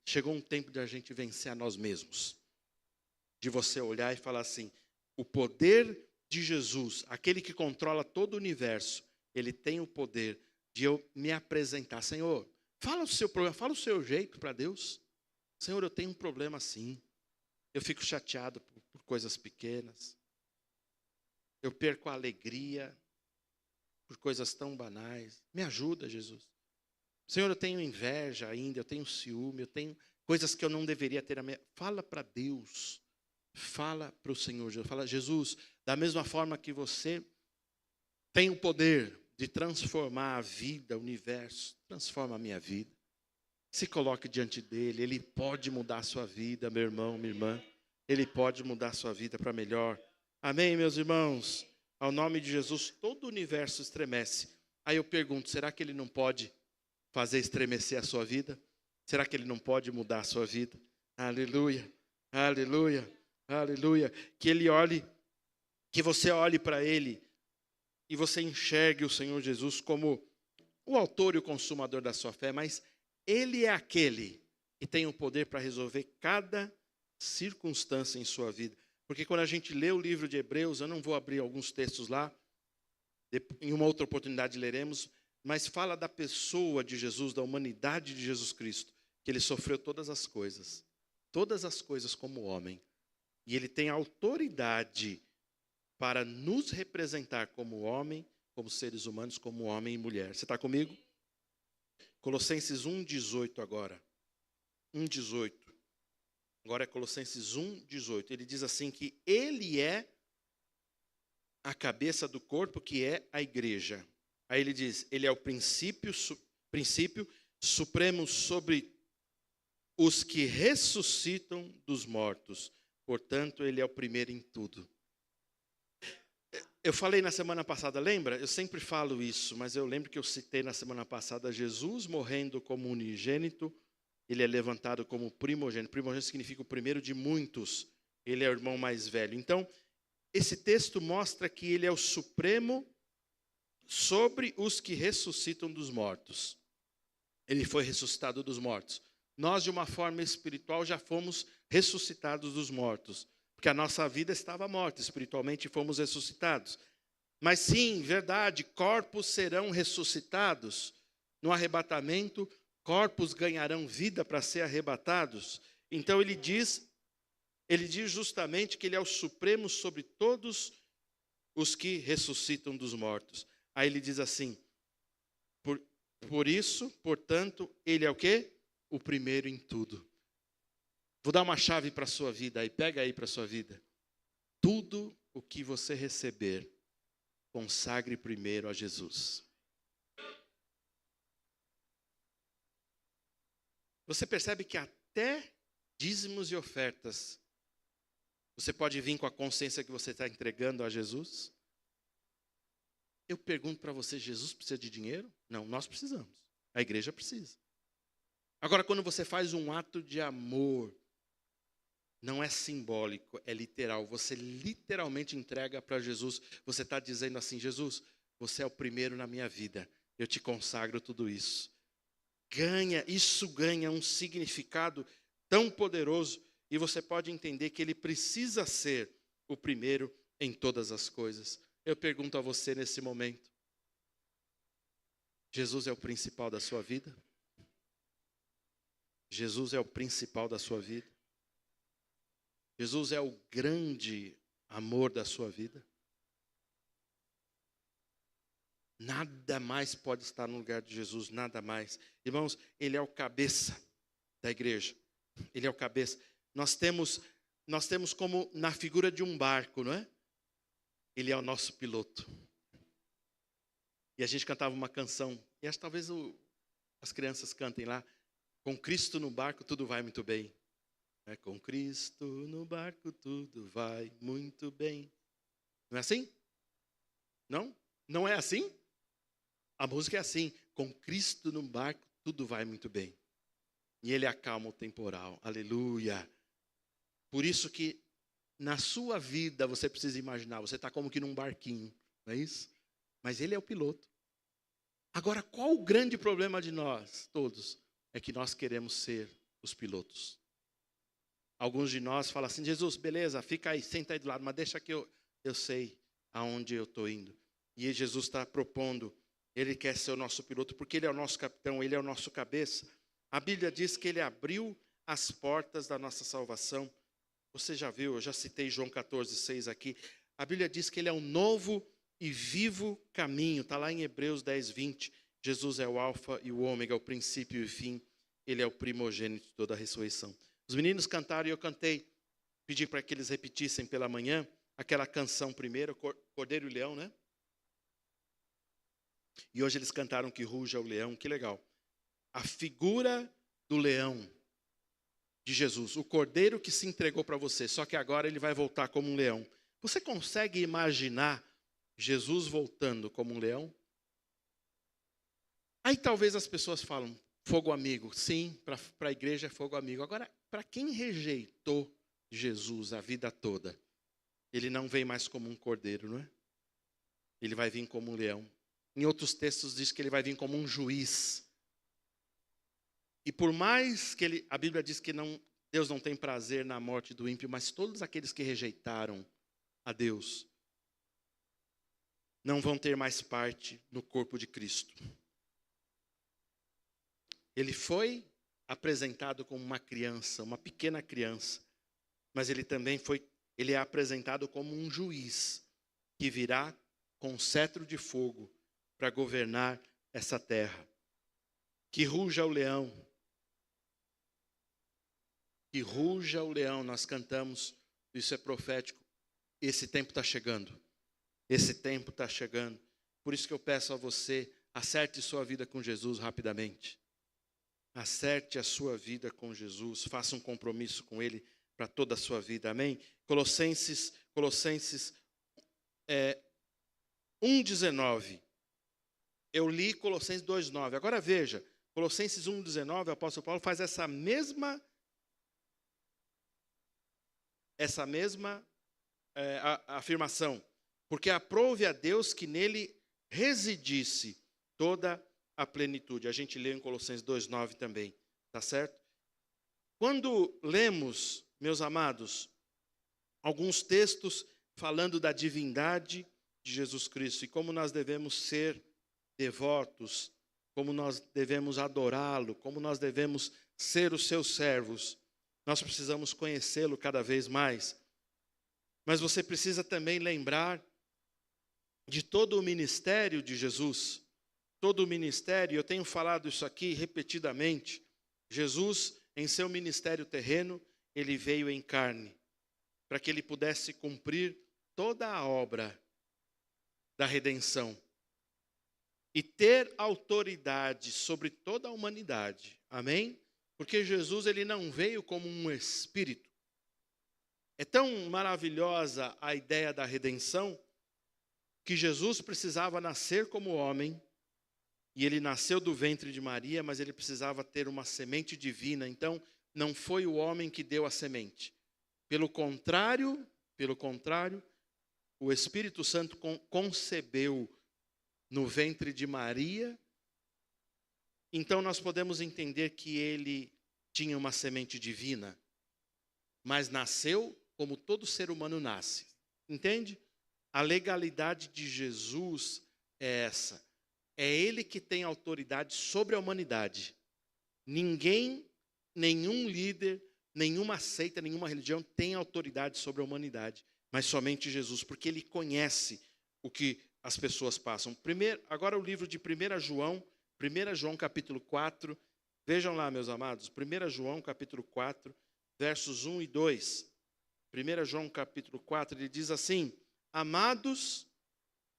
Speaker 1: chegou um tempo de a gente vencer a nós mesmos. De você olhar e falar assim: o poder de Jesus, aquele que controla todo o universo, Ele tem o poder de eu me apresentar. Senhor, fala o seu problema, fala o seu jeito para Deus. Senhor, eu tenho um problema assim. Eu fico chateado por coisas pequenas. Eu perco a alegria por coisas tão banais. Me ajuda, Jesus. Senhor, eu tenho inveja ainda, eu tenho ciúme, eu tenho coisas que eu não deveria ter. Fala para Deus, fala para o Senhor Jesus. Fala, Jesus, da mesma forma que você tem o poder de transformar a vida, o universo, transforma a minha vida. Se coloque diante dele, ele pode mudar a sua vida, meu irmão, minha irmã. Ele pode mudar a sua vida para melhor. Amém, meus irmãos? Ao nome de Jesus, todo o universo estremece. Aí eu pergunto, será que ele não pode fazer estremecer a sua vida? Será que ele não pode mudar a sua vida? Aleluia, aleluia, aleluia. Que você olhe para ele e você enxergue o Senhor Jesus como o autor e o consumador da sua fé, mas ele é aquele que tem o poder para resolver cada circunstância em sua vida. Porque quando a gente lê o livro de Hebreus, eu não vou abrir alguns textos lá, em uma outra oportunidade leremos, mas fala da pessoa de Jesus, da humanidade de Jesus Cristo, que ele sofreu todas as coisas como homem. E ele tem autoridade para nos representar como homem, como seres humanos, como homem e mulher. Você está comigo? Colossenses 1,18 agora. 1,18. Agora é Colossenses 1,18. Ele diz assim que ele é a cabeça do corpo, que é a igreja. Aí ele diz, ele é o princípio supremo sobre os que ressuscitam dos mortos. Portanto, ele é o primeiro em tudo. Eu falei na semana passada, lembra? Eu sempre falo isso, mas eu lembro que eu citei na semana passada Jesus morrendo como unigênito, ele é levantado como primogênito. Primogênito significa o primeiro de muitos, ele é o irmão mais velho. Então, esse texto mostra que ele é o supremo sobre os que ressuscitam dos mortos. Ele foi ressuscitado dos mortos. Nós, de uma forma espiritual, já fomos ressuscitados dos mortos. Porque a nossa vida estava morta, espiritualmente fomos ressuscitados. Mas sim, verdade, corpos serão ressuscitados. No arrebatamento, corpos ganharão vida para ser arrebatados. Então ele diz justamente que ele é o supremo sobre todos os que ressuscitam dos mortos. Aí ele diz assim, por isso, portanto, ele é o quê? O primeiro em tudo. Vou dar uma chave para a sua vida aí, pega aí para a sua vida. Tudo o que você receber, consagre primeiro a Jesus. Você percebe que até dízimos e ofertas, você pode vir com a consciência que você está entregando a Jesus? Eu pergunto para você, Jesus precisa de dinheiro? Não, nós precisamos. A igreja precisa. Agora, quando você faz um ato de amor, não é simbólico, é literal. Você literalmente entrega para Jesus. Você está dizendo assim, Jesus, você é o primeiro na minha vida. Eu te consagro tudo isso. Isso ganha um significado tão poderoso. E você pode entender que ele precisa ser o primeiro em todas as coisas. Eu pergunto a você nesse momento. Jesus é o principal da sua vida? Jesus é o principal da sua vida? Jesus é o grande amor da sua vida? Nada mais pode estar no lugar de Jesus, nada mais. Irmãos, ele é o cabeça da igreja. Ele é o cabeça. Nós temos como na figura de um barco, não é? Ele é o nosso piloto. E a gente cantava uma canção, e acho que talvez as crianças cantem lá, com Cristo no barco tudo vai muito bem. Com Cristo no barco tudo vai muito bem. Não é assim? Não? Não é assim? A música é assim. Com Cristo no barco tudo vai muito bem. E ele acalma o temporal. Aleluia. Por isso que na sua vida você precisa imaginar. Você está como que num barquinho. Não é isso? Mas ele é o piloto. Agora, qual o grande problema de nós todos? É que nós queremos ser os pilotos. Alguns de nós falam assim, Jesus, beleza, fica aí, senta aí do lado, mas deixa que eu sei aonde eu estou indo. E Jesus está propondo, ele quer ser o nosso piloto, porque ele é o nosso capitão, ele é o nosso cabeça. A Bíblia diz que ele abriu as portas da nossa salvação. Você já viu, eu já citei João 14,6 aqui. A Bíblia diz que ele é um novo e vivo caminho. Está lá em Hebreus 10:20. Jesus é o alfa e o ômega, o princípio e o fim. ele é o primogênito de toda a ressurreição. Os meninos cantaram e eu cantei. Pedi para que eles repetissem pela manhã aquela canção primeiro, Cordeiro e Leão, né? E hoje eles cantaram que ruja o leão, que legal. A figura do leão de Jesus, o cordeiro que se entregou para você, só que agora ele vai voltar como um leão. Você consegue imaginar Jesus voltando como um leão? Aí talvez as pessoas falam, fogo amigo. Sim, para a igreja é fogo amigo. Agora, para quem rejeitou Jesus a vida toda, ele não vem mais como um cordeiro, não é? Ele vai vir como um leão. Em outros textos diz que ele vai vir como um juiz. E por mais que a Bíblia diz que Deus não tem prazer na morte do ímpio, mas todos aqueles que rejeitaram a Deus não vão ter mais parte no corpo de Cristo. Ele foi apresentado como uma criança, uma pequena criança, mas ele é apresentado como um juiz que virá com um cetro de fogo para governar essa terra. Que ruja o leão. Que ruja o leão, nós cantamos, isso é profético. Esse tempo está chegando. Esse tempo está chegando. Por isso que eu peço a você, acerte sua vida com Jesus rapidamente. Acerte a sua vida com Jesus, faça um compromisso com Ele para toda a sua vida, amém? Colossenses 1,19. Eu li Colossenses 2,9. Agora veja, Colossenses 1,19, o apóstolo Paulo faz essa mesma afirmação. Porque aprove a Deus que nele residisse toda a plenitude. A gente lê em Colossenses 2,9 também, tá certo? Quando lemos, meus amados, alguns textos falando da divindade de Jesus Cristo e como nós devemos ser devotos, como nós devemos adorá-lo, como nós devemos ser os seus servos, nós precisamos conhecê-lo cada vez mais. Mas você precisa também lembrar de todo o ministério de Jesus. Todo o ministério, eu tenho falado isso aqui repetidamente. Jesus, em seu ministério terreno, ele veio em carne, para que ele pudesse cumprir toda a obra da redenção e ter autoridade sobre toda a humanidade. Amém? Porque Jesus, ele não veio como um espírito. É tão maravilhosa a ideia da redenção que Jesus precisava nascer como homem, e ele nasceu do ventre de Maria, mas ele precisava ter uma semente divina. Então, não foi o homem que deu a semente. Pelo contrário, o Espírito Santo concebeu no ventre de Maria. Então, nós podemos entender que ele tinha uma semente divina, mas nasceu como todo ser humano nasce. Entende? A legalidade de Jesus é essa. É ele que tem autoridade sobre a humanidade. Ninguém, nenhum líder, nenhuma seita, nenhuma religião tem autoridade sobre a humanidade, mas somente Jesus, porque ele conhece o que as pessoas passam. Agora o livro de 1 João capítulo 4, vejam lá, meus amados, 1 João capítulo 4, versos 1 e 2. 1 João capítulo 4, ele diz assim: amados,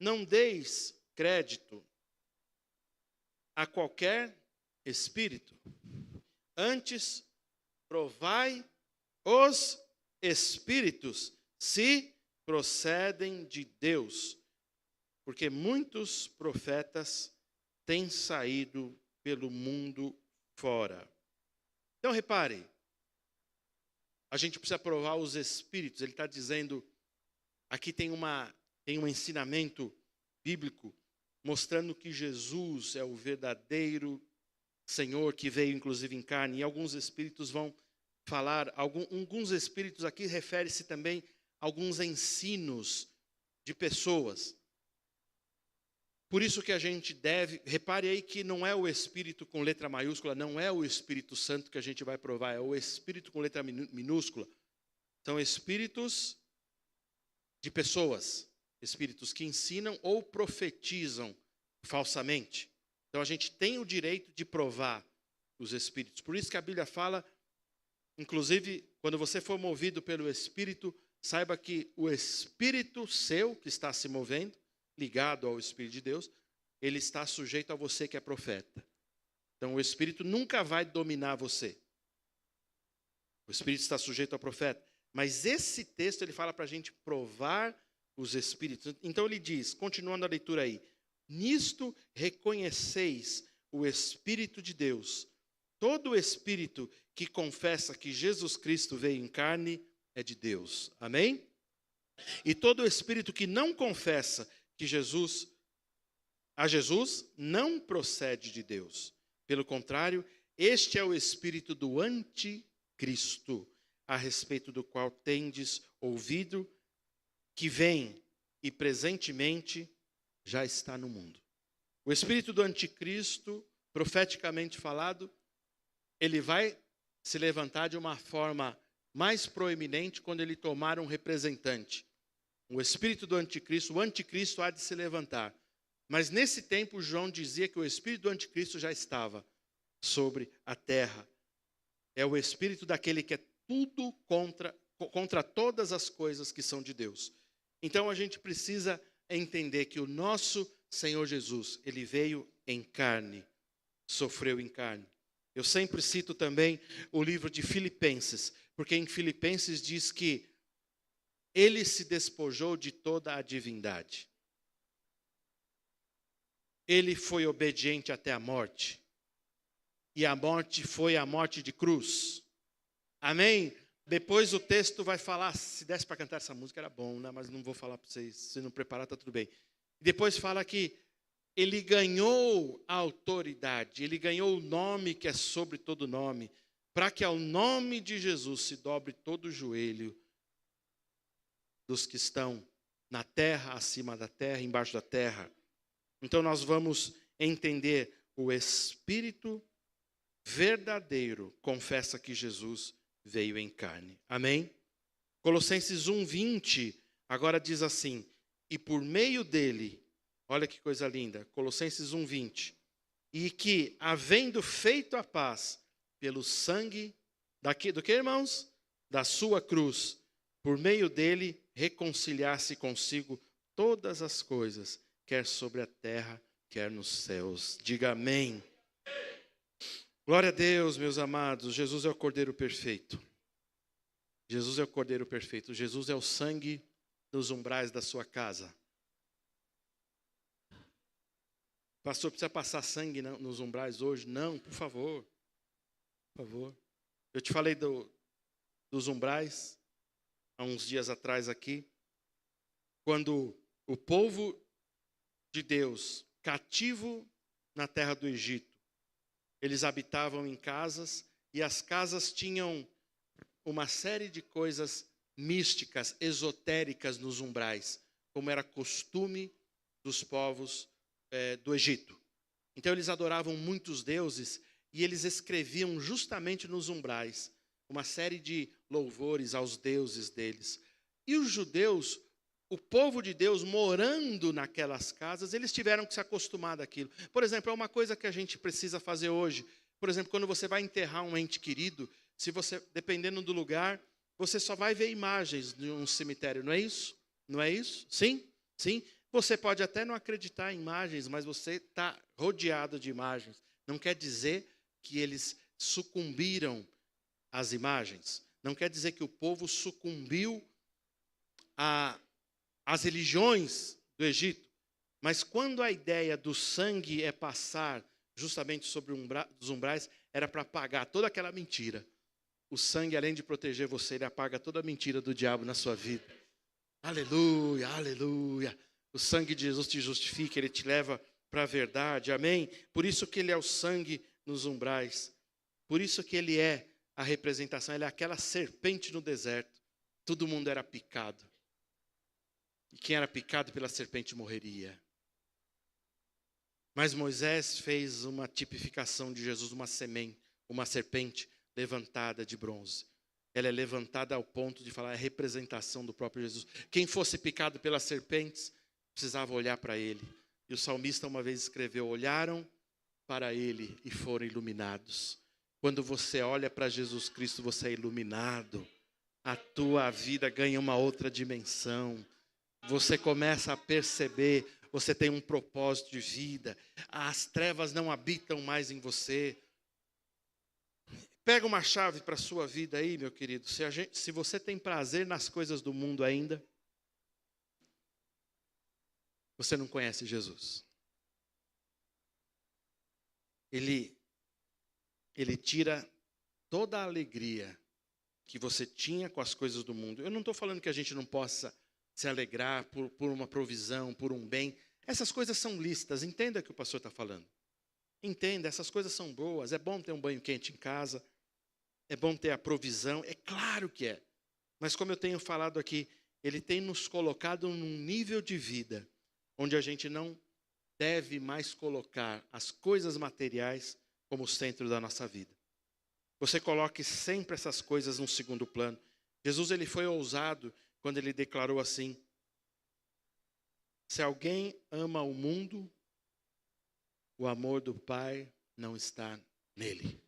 Speaker 1: não deis crédito a qualquer espírito, antes provai os espíritos se procedem de Deus, porque muitos profetas têm saído pelo mundo fora. Então repare, a gente precisa provar os espíritos. Ele está dizendo, aqui tem um ensinamento bíblico mostrando que Jesus é o verdadeiro Senhor que veio inclusive em carne. E alguns espíritos vão falar, alguns espíritos aqui refere-se também a alguns ensinos de pessoas. Por isso que a gente deve, repare aí que não é o Espírito com letra maiúscula, não é o Espírito Santo que a gente vai provar, é o Espírito com letra minúscula. São espíritos de pessoas, espíritos que ensinam ou profetizam falsamente. Então a gente tem o direito de provar os espíritos. Por isso que a Bíblia fala, inclusive, quando você for movido pelo Espírito, saiba que o Espírito seu, que está se movendo, ligado ao Espírito de Deus, ele está sujeito a você que é profeta. Então, o Espírito nunca vai dominar você. O Espírito está sujeito ao profeta. Mas esse texto, ele fala para a gente provar os Espíritos. Então, ele diz, continuando a leitura aí, nisto reconheceis o Espírito de Deus. Todo Espírito que confessa que Jesus Cristo veio em carne é de Deus. Amém? E todo Espírito que não confessa que Jesus não procede de Deus. Pelo contrário, este é o espírito do anticristo, a respeito do qual tendes ouvido, que vem e presentemente já está no mundo. O espírito do anticristo, profeticamente falado, ele vai se levantar de uma forma mais proeminente quando ele tomar um representante. O espírito do anticristo, o anticristo há de se levantar. Mas nesse tempo, João dizia que o espírito do anticristo já estava sobre a terra. É o espírito daquele que é tudo contra todas as coisas que são de Deus. Então a gente precisa entender que o nosso Senhor Jesus, ele veio em carne, sofreu em carne. Eu sempre cito também o livro de Filipenses, porque em Filipenses diz que ele se despojou de toda a divindade. Ele foi obediente até a morte. E a morte foi a morte de cruz. Amém? Depois o texto vai falar, se desse para cantar essa música era bom, né? Mas não vou falar para vocês, se não preparar está tudo bem. Depois fala que ele ganhou a autoridade, ele ganhou o nome que é sobre todo nome, para que ao nome de Jesus se dobre todo o joelho dos que estão na terra, acima da terra, embaixo da terra. Então nós vamos entender o Espírito verdadeiro confessa que Jesus veio em carne. Amém? Colossenses 1:20 agora diz assim, e por meio dele, olha que coisa linda, Colossenses 1:20, e que, havendo feito a paz pelo sangue, do que, irmãos? Da sua cruz, por meio dele, reconciliar-se consigo todas as coisas, quer sobre a terra, quer nos céus. Diga amém. Glória a Deus, meus amados. Jesus é o Cordeiro perfeito. Jesus é o Cordeiro perfeito. Jesus é o sangue nos umbrais da sua casa. Pastor, precisa passar sangue nos umbrais hoje? Não, por favor. Por favor. Eu te falei dos umbrais há uns dias atrás aqui, quando o povo de Deus, cativo na terra do Egito, eles habitavam em casas e as casas tinham uma série de coisas místicas, esotéricas nos umbrais, como era costume dos povos do Egito. Então eles adoravam muitos deuses e eles escreviam justamente nos umbrais uma série de louvores aos deuses deles. E os judeus, o povo de Deus morando naquelas casas, eles tiveram que se acostumar daquilo. Por exemplo, é uma coisa que a gente precisa fazer hoje. Por exemplo, quando você vai enterrar um ente querido, se você, dependendo do lugar, você só vai ver imagens de um cemitério, não é isso? Não é isso? Sim? Sim. Você pode até não acreditar em imagens, mas você está rodeado de imagens. Não quer dizer que eles sucumbiram às imagens. Não quer dizer que o povo sucumbiu às religiões do Egito. Mas quando a ideia do sangue é passar justamente sobre os umbrais, era para apagar toda aquela mentira. O sangue, além de proteger você, ele apaga toda a mentira do diabo na sua vida. Aleluia, aleluia. O sangue de Jesus te justifica, ele te leva para a verdade, amém? Por isso que ele é o sangue nos umbrais. Por isso que ele é a representação, ele é aquela serpente no deserto. Todo mundo era picado. E quem era picado pela serpente morreria. Mas Moisés fez uma tipificação de Jesus, uma serpente levantada de bronze. Ela é levantada ao ponto de falar a representação do próprio Jesus. Quem fosse picado pelas serpentes, precisava olhar para ele. E o salmista uma vez escreveu, olharam para ele e foram iluminados. Quando você olha para Jesus Cristo, você é iluminado. A tua vida ganha uma outra dimensão. Você começa a perceber, você tem um propósito de vida. As trevas não habitam mais em você. Pega uma chave para a sua vida aí, meu querido. Se você tem prazer nas coisas do mundo ainda, você não conhece Jesus. Ele tira toda a alegria que você tinha com as coisas do mundo. Eu não estou falando que a gente não possa se alegrar por uma provisão, por um bem. Essas coisas são lícitas, entenda o que o pastor está falando. Entenda, essas coisas são boas. É bom ter um banho quente em casa, é bom ter a provisão, é claro que é. Mas como eu tenho falado aqui, ele tem nos colocado num nível de vida onde a gente não deve mais colocar as coisas materiais como centro da nossa vida. Você coloque sempre essas coisas no segundo plano. Jesus, ele foi ousado quando ele declarou assim: se alguém ama o mundo, o amor do Pai não está nele.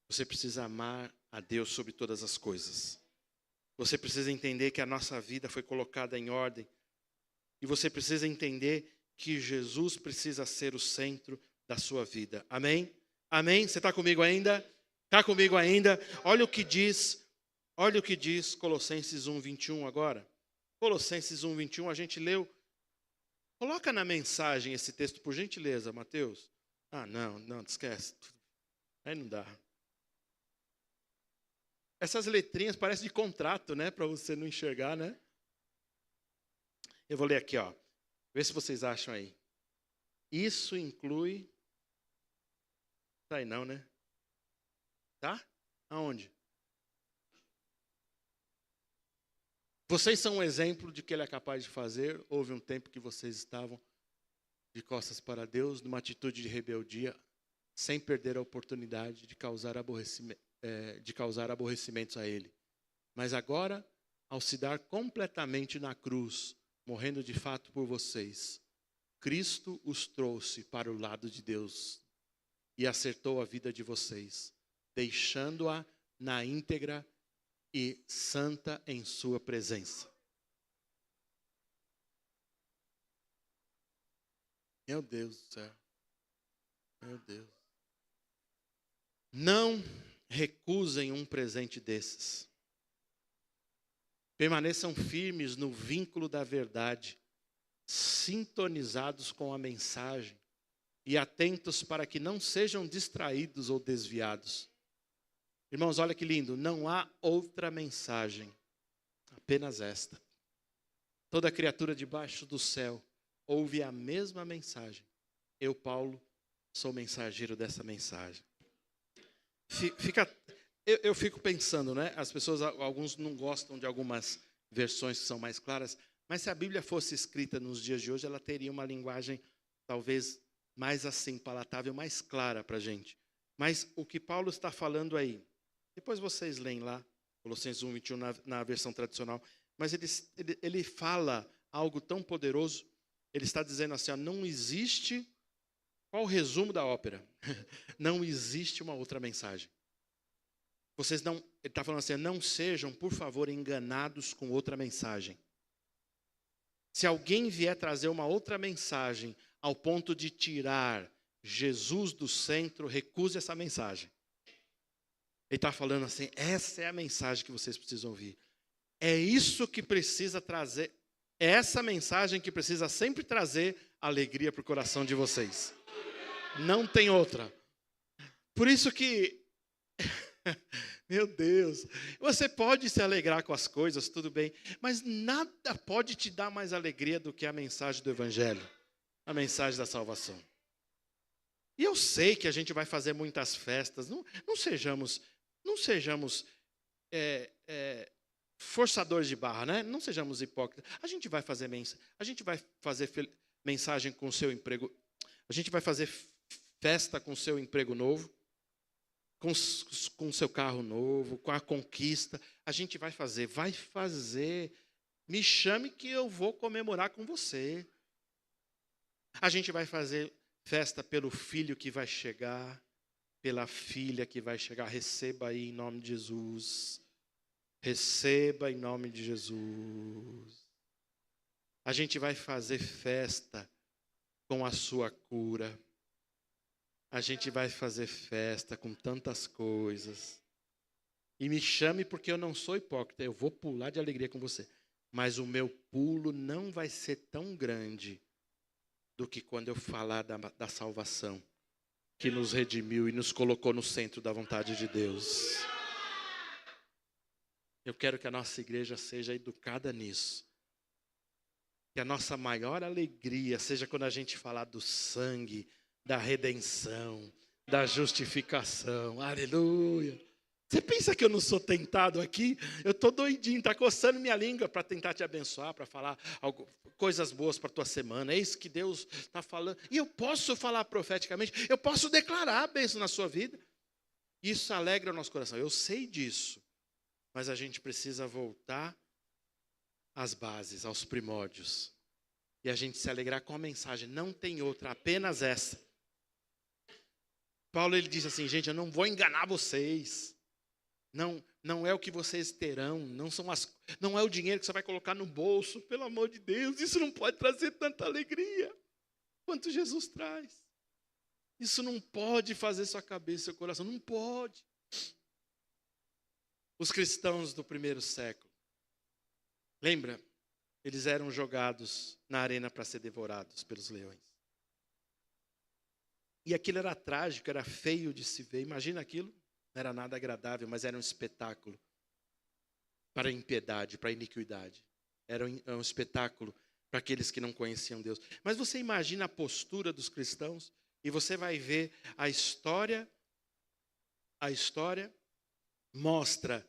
Speaker 1: Você precisa amar a Deus sobre todas as coisas. Você precisa entender que a nossa vida foi colocada em ordem. E você precisa entender que Jesus precisa ser o centro da sua vida. Amém? Amém? Você está comigo ainda? Está comigo ainda? Olha o que diz Colossenses 1:21 agora. Colossenses 1:21, a gente leu. Coloca na mensagem esse texto, por gentileza, Mateus. Ah, não, esquece. Aí não dá. Essas letrinhas parecem de contrato, né? Para você não enxergar, né? Eu vou ler aqui, ó. Vê se vocês acham aí. Isso inclui... Tá aí não, né? Tá? Aonde? Vocês são um exemplo de que ele é capaz de fazer. Houve um tempo que vocês estavam de costas para Deus, numa atitude de rebeldia, sem perder a oportunidade de causar aborrecimentos a ele. Mas agora, ao se dar completamente na cruz, morrendo de fato por vocês, Cristo os trouxe para o lado de Deus e acertou a vida de vocês, deixando-a na íntegra e santa em sua presença. Meu Deus do céu. Meu Deus. Não recusem um presente desses. Permaneçam firmes no vínculo da verdade, sintonizados com a mensagem e atentos para que não sejam distraídos ou desviados. Irmãos, olha que lindo, não há outra mensagem, apenas esta. Toda criatura debaixo do céu ouve a mesma mensagem. Eu, Paulo, sou mensageiro dessa mensagem. Eu fico pensando, né? As pessoas, alguns não gostam de algumas versões que são mais claras, mas se a Bíblia fosse escrita nos dias de hoje, ela teria uma linguagem talvez mais assim, palatável, mais clara para a gente. Mas o que Paulo está falando aí, depois vocês leem lá, Colossenses 1:21 na versão tradicional, mas ele fala algo tão poderoso. Ele está dizendo assim, ó, não existe, qual o resumo da ópera? Não existe uma outra mensagem. Ele está falando assim, não sejam, por favor, enganados com outra mensagem. Se alguém vier trazer uma outra mensagem ao ponto de tirar Jesus do centro, recuse essa mensagem. Ele está falando assim, essa é a mensagem que vocês precisam ouvir. É isso que precisa trazer, é essa mensagem que precisa sempre trazer alegria para o coração de vocês. Não tem outra. Por isso que, meu Deus, você pode se alegrar com as coisas, tudo bem, mas nada pode te dar mais alegria do que a mensagem do Evangelho, a mensagem da salvação. E eu sei que a gente vai fazer muitas festas, não sejamos forçadores de barra, né? Não sejamos hipócritas. A gente vai fazer mensagem com o seu emprego, a gente vai fazer festa com o seu emprego novo, com o seu carro novo, com a conquista. A gente vai fazer. Me chame que eu vou comemorar com você. A gente vai fazer festa pelo filho que vai chegar. pela filha que vai chegar. Receba aí em nome de Jesus. Receba em nome de Jesus. A gente vai fazer festa com a sua cura. A gente vai fazer festa com tantas coisas. E me chame porque eu não sou hipócrita. Eu vou pular de alegria com você. Mas o meu pulo não vai ser tão grande do que quando eu falar da salvação que nos redimiu e nos colocou no centro da vontade de Deus. Eu quero que a nossa igreja seja educada nisso. Que a nossa maior alegria seja quando a gente falar do sangue, da redenção, da justificação. Aleluia. Você pensa que eu não sou tentado aqui? Eu estou doidinho, está coçando minha língua para tentar te abençoar, para falar coisas boas para a tua semana. É isso que Deus está falando. E eu posso falar profeticamente, eu posso declarar a bênção na sua vida. Isso alegra o nosso coração. Eu sei disso. Mas a gente precisa voltar às bases, aos primórdios. E a gente se alegrar com a mensagem. Não tem outra, apenas essa. Paulo ele diz assim, gente, eu não vou enganar vocês. Não é o que vocês terão, não é o dinheiro que você vai colocar no bolso, pelo amor de Deus, isso não pode trazer tanta alegria quanto Jesus traz. Isso não pode fazer sua cabeça e seu coração, não pode. Os cristãos do primeiro século, lembra? Eles eram jogados na arena para ser devorados pelos leões. E aquilo era trágico, era feio de se ver, imagina aquilo. Não era nada agradável, mas era um espetáculo para a impiedade, para a iniquidade. Era um espetáculo para aqueles que não conheciam Deus. Mas você imagina a postura dos cristãos e você vai ver a história. A história mostra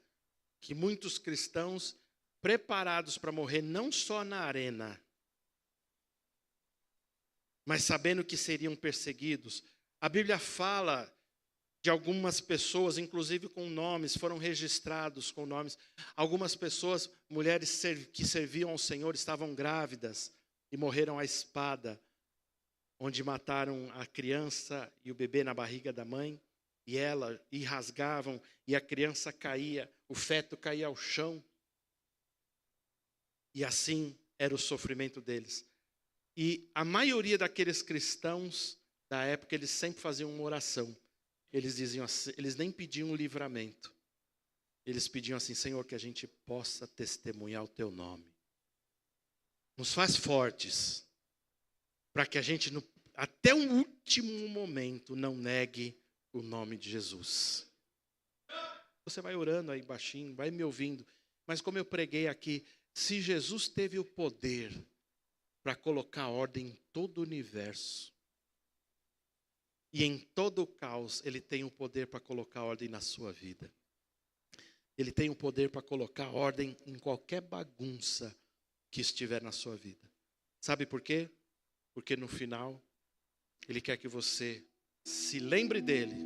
Speaker 1: que muitos cristãos preparados para morrer não só na arena, mas sabendo que seriam perseguidos. A Bíblia fala de algumas pessoas, inclusive com nomes, foram registrados com nomes. Algumas pessoas, mulheres que serviam ao Senhor, estavam grávidas e morreram à espada, onde mataram a criança e o bebê na barriga da mãe, e rasgavam, e a criança caía, o feto caía ao chão. E assim era o sofrimento deles. E a maioria daqueles cristãos da época, eles sempre faziam uma oração. Eles diziam assim, eles nem pediam livramento. Eles pediam assim, Senhor, que a gente possa testemunhar o teu nome. Nos faz fortes, para que a gente, até o último momento, não negue o nome de Jesus. Você vai orando aí baixinho, vai me ouvindo. Mas como eu preguei aqui, se Jesus teve o poder para colocar ordem em todo o universo, e em todo o caos, Ele tem o poder para colocar ordem na sua vida. Ele tem o poder para colocar ordem em qualquer bagunça que estiver na sua vida. Sabe por quê? Porque no final, Ele quer que você se lembre dEle.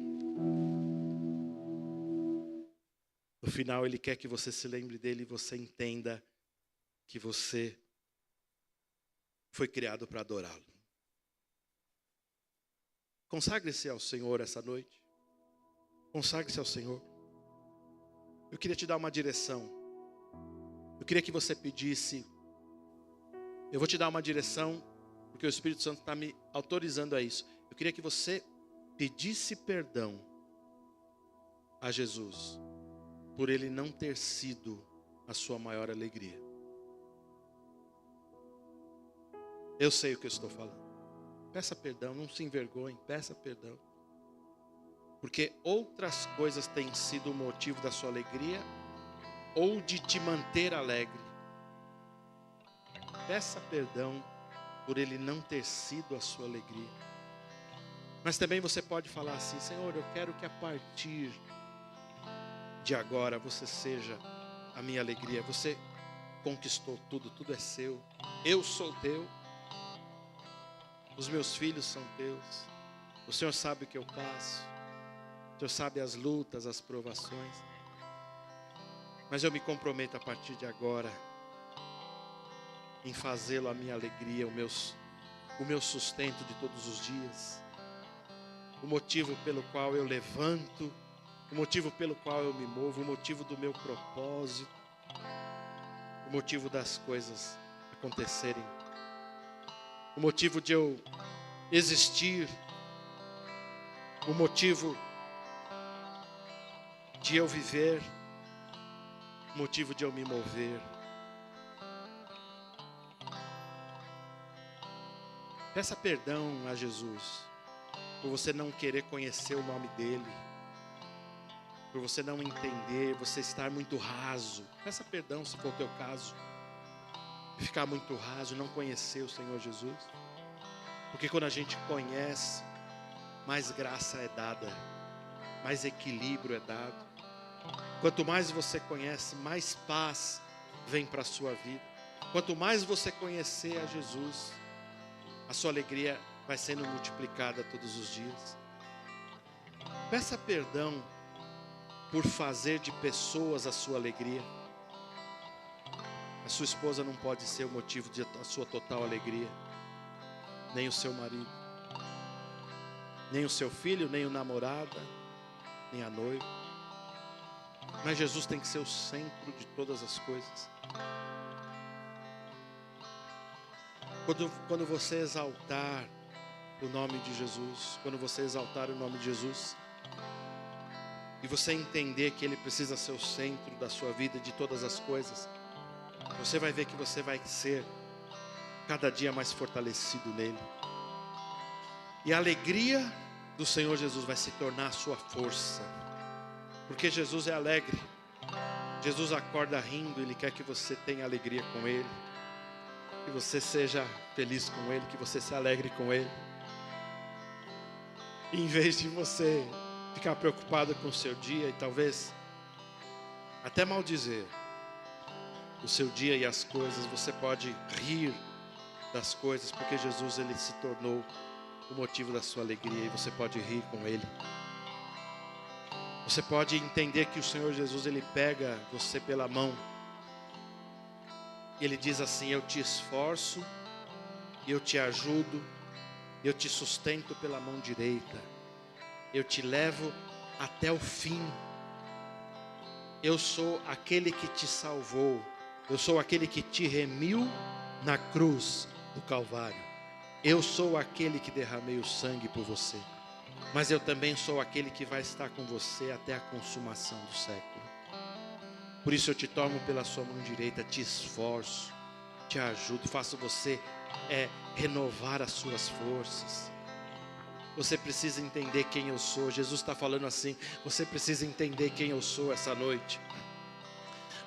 Speaker 1: No final, Ele quer que você se lembre dEle e você entenda que você foi criado para adorá-lo. Consagre-se ao Senhor essa noite. Consagre-se ao Senhor. Eu queria te dar uma direção. Eu queria que você pedisse. Eu vou te dar uma direção, porque o Espírito Santo está me autorizando a isso. Eu queria que você pedisse perdão a Jesus, por Ele não ter sido a sua maior alegria. Eu sei o que eu estou falando. Peça perdão, não se envergonhe, peça perdão. Porque outras coisas têm sido o motivo da sua alegria ou de te manter alegre. Peça perdão por Ele não ter sido a sua alegria. Mas também você pode falar assim, Senhor, eu quero que a partir de agora você seja a minha alegria. Você conquistou tudo, tudo é seu. Eu sou teu. Os meus filhos são teus. O Senhor sabe o que eu passo. O Senhor sabe as lutas, as provações. Mas eu me comprometo a partir de agora em fazê-lo a minha alegria, o meu sustento de todos os dias. o motivo pelo qual eu levanto, o motivo pelo qual eu me movo, o motivo do meu propósito, o motivo das coisas acontecerem, o motivo de eu existir, o motivo de eu viver, o motivo de eu me mover. Peça perdão a Jesus por você não querer conhecer o nome dele, por você não entender, você estar muito raso. Peça perdão se for o teu caso, ficar muito raso, não conhecer o Senhor Jesus. Porque quando a gente conhece, mais graça é dada, mais equilíbrio é dado. Quanto mais você conhece, mais paz vem para a sua vida. Quanto mais você conhecer a Jesus, a sua alegria vai sendo multiplicada todos os dias. Peça perdão por fazer de pessoas a sua alegria. A sua esposa não pode ser o motivo da sua total alegria, nem o seu marido, nem o seu filho, nem o namorado, nem a noiva. Mas Jesus tem que ser o centro de todas as coisas. Quando você exaltar o nome de Jesus, quando você exaltar o nome de Jesus, e você entender que Ele precisa ser o centro da sua vida, de todas as coisas, você vai ver que você vai ser cada dia mais fortalecido nele. E a alegria do Senhor Jesus vai se tornar a sua força. Porque Jesus é alegre. Jesus acorda rindo, Ele quer que você tenha alegria com Ele, que você seja feliz com Ele, que você se alegre com Ele. E em vez de você ficar preocupado com o seu dia e talvez até maldizer o seu dia e as coisas, você pode rir das coisas, porque Jesus, Ele se tornou o motivo da sua alegria, e você pode rir com Ele. Você pode entender que o Senhor Jesus, Ele pega você pela mão, e Ele diz assim: eu te esforço, eu te ajudo, eu te sustento pela mão direita, eu te levo até o fim. Eu sou aquele que te salvou, eu sou aquele que te remiu na cruz do Calvário. Eu sou aquele que derramei o sangue por você, mas eu também sou aquele que vai estar com você até a consumação do século. Por isso eu te tomo pela sua mão direita, te esforço, te ajudo, faço você renovar as suas forças. Você precisa entender quem eu sou. Jesus está falando assim: você precisa entender quem eu sou essa noite.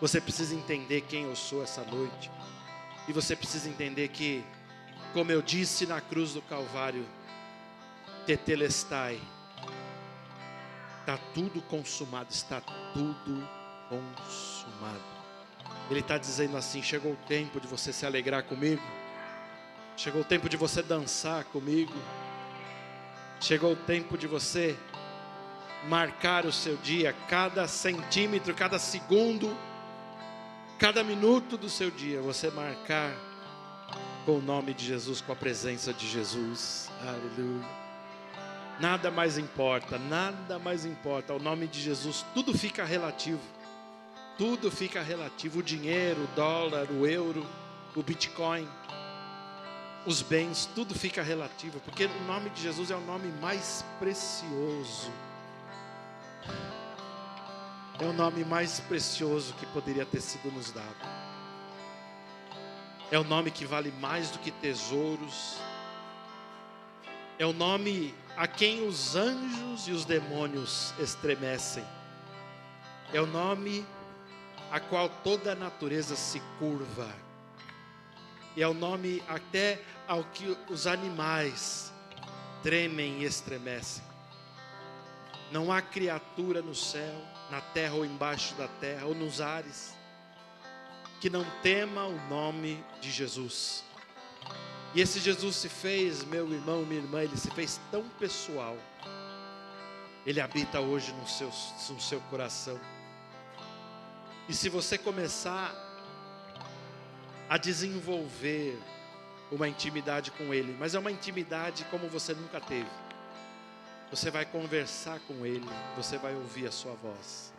Speaker 1: Você precisa entender quem eu sou essa noite. E você precisa entender que, como eu disse na cruz do Calvário, tetelestai, está tudo consumado, está tudo consumado. Ele está dizendo assim: chegou o tempo de você se alegrar comigo, chegou o tempo de você dançar comigo, chegou o tempo de você marcar o seu dia, cada centímetro, cada segundo, cada minuto do seu dia, você marcar com o nome de Jesus, com a presença de Jesus. Aleluia. Nada mais importa, nada mais importa. Ao nome de Jesus, tudo fica relativo. Tudo fica relativo. O dinheiro, o dólar, o euro, o Bitcoin, os bens, tudo fica relativo. Porque o nome de Jesus é o nome mais precioso. É o nome mais precioso que poderia ter sido nos dado. É o nome que vale mais do que tesouros. É o nome a quem os anjos e os demônios estremecem. É o nome a qual toda a natureza se curva. E é o nome até ao que os animais tremem e estremecem. Não há criatura no céu, na terra ou embaixo da terra, ou nos ares, que não tema o nome de Jesus. E esse Jesus se fez, meu irmão, minha irmã, Ele se fez tão pessoal. Ele habita hoje no seu coração. E se você começar a desenvolver uma intimidade com Ele, mas é uma intimidade como você nunca teve. Você vai conversar com Ele, você vai ouvir a sua voz.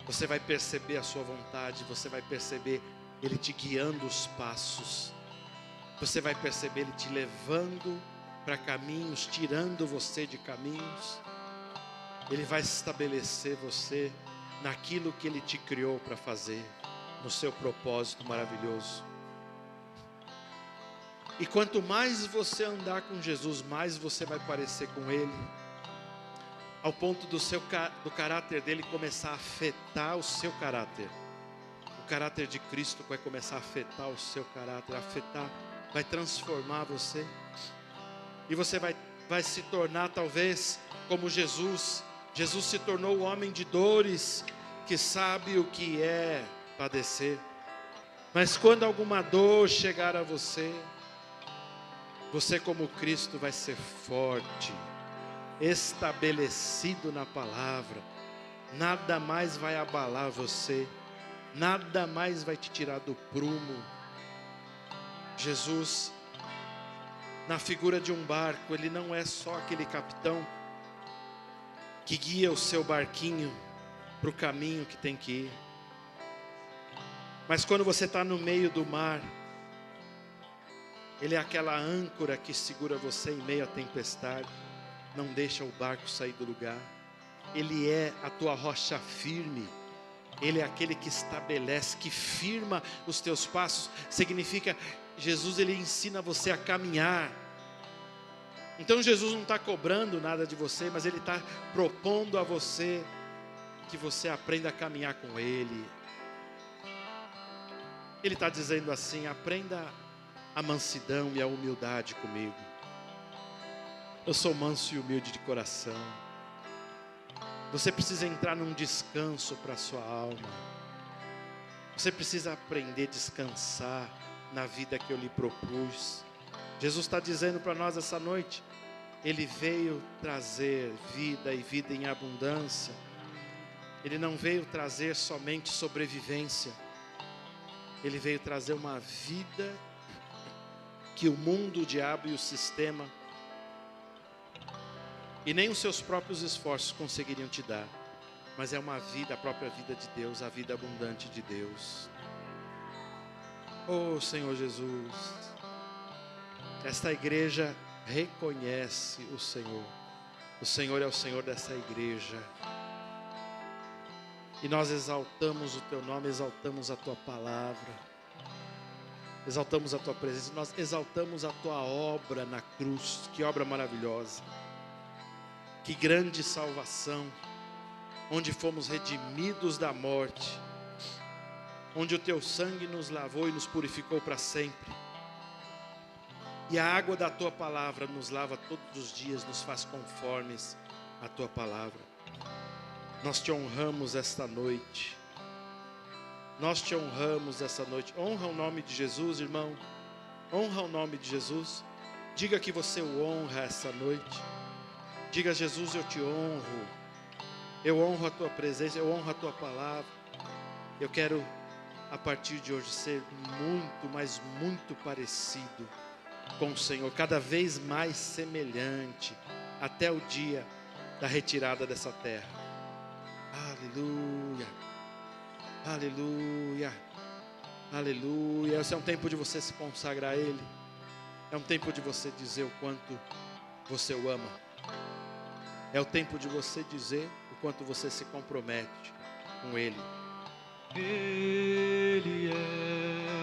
Speaker 1: Você vai perceber a sua vontade, você vai perceber Ele te guiando os passos. Você vai perceber Ele te levando para caminhos, tirando você de caminhos. Ele vai estabelecer você naquilo que Ele te criou para fazer, no seu propósito maravilhoso. E quanto mais você andar com Jesus, mais você vai parecer com Ele, ao ponto do caráter dele começar a afetar o seu caráter. O caráter de Cristo vai começar a afetar o seu caráter, vai transformar você. E você vai se tornar talvez como Jesus. Jesus se tornou o homem de dores, que sabe o que é padecer. Mas quando alguma dor chegar a você, você como Cristo vai ser forte, estabelecido na palavra. Nada mais vai abalar você, nada mais vai te tirar do prumo. Jesus, na figura de um barco, Ele não é só aquele capitão que guia o seu barquinho para o caminho que tem que ir. Mas quando você está no meio do mar, Ele é aquela âncora que segura você em meio à tempestade, não deixa o barco sair do lugar. Ele é a tua rocha firme. Ele é aquele que estabelece, que firma os teus passos. Significa, Jesus, Ele ensina você a caminhar. Então Jesus não está cobrando nada de você, mas Ele está propondo a você que você aprenda a caminhar com Ele. Ele está dizendo assim: aprenda a mansidão e a humildade comigo. Eu sou manso e humilde de coração. Você precisa entrar num descanso para a sua alma. Você precisa aprender a descansar na vida que eu lhe propus. Jesus está dizendo para nós essa noite, Ele veio trazer vida e vida em abundância. Ele não veio trazer somente sobrevivência. Ele veio trazer uma vida que o mundo, o diabo e o sistema e nem os seus próprios esforços conseguiriam te dar. Mas é uma vida, a própria vida de Deus, a vida abundante de Deus. Oh Senhor Jesus, esta igreja reconhece o Senhor. O Senhor é o Senhor dessa igreja. E nós exaltamos o Teu nome, exaltamos a Tua palavra, exaltamos a Tua presença, nós exaltamos a Tua obra na cruz. Que obra maravilhosa, que grande salvação, onde fomos redimidos da morte, onde o Teu sangue nos lavou e nos purificou para sempre. E a água da Tua palavra nos lava todos os dias, nos faz conformes à Tua palavra. Nós Te honramos esta noite. Nós Te honramos esta noite. Honra o nome de Jesus, irmão. Honra o nome de Jesus. Diga que você o honra esta noite. Diga: Jesus, eu Te honro. Eu honro a Tua presença, eu honro a Tua palavra. Eu quero, a partir de hoje, ser muito, mas muito parecido com o Senhor, cada vez mais semelhante, até o dia da retirada dessa terra. Aleluia, aleluia, aleluia. Esse é um tempo de você se consagrar a Ele. É um tempo de você dizer o quanto você o ama. É o tempo de você dizer o quanto você se compromete com Ele.
Speaker 2: Ele é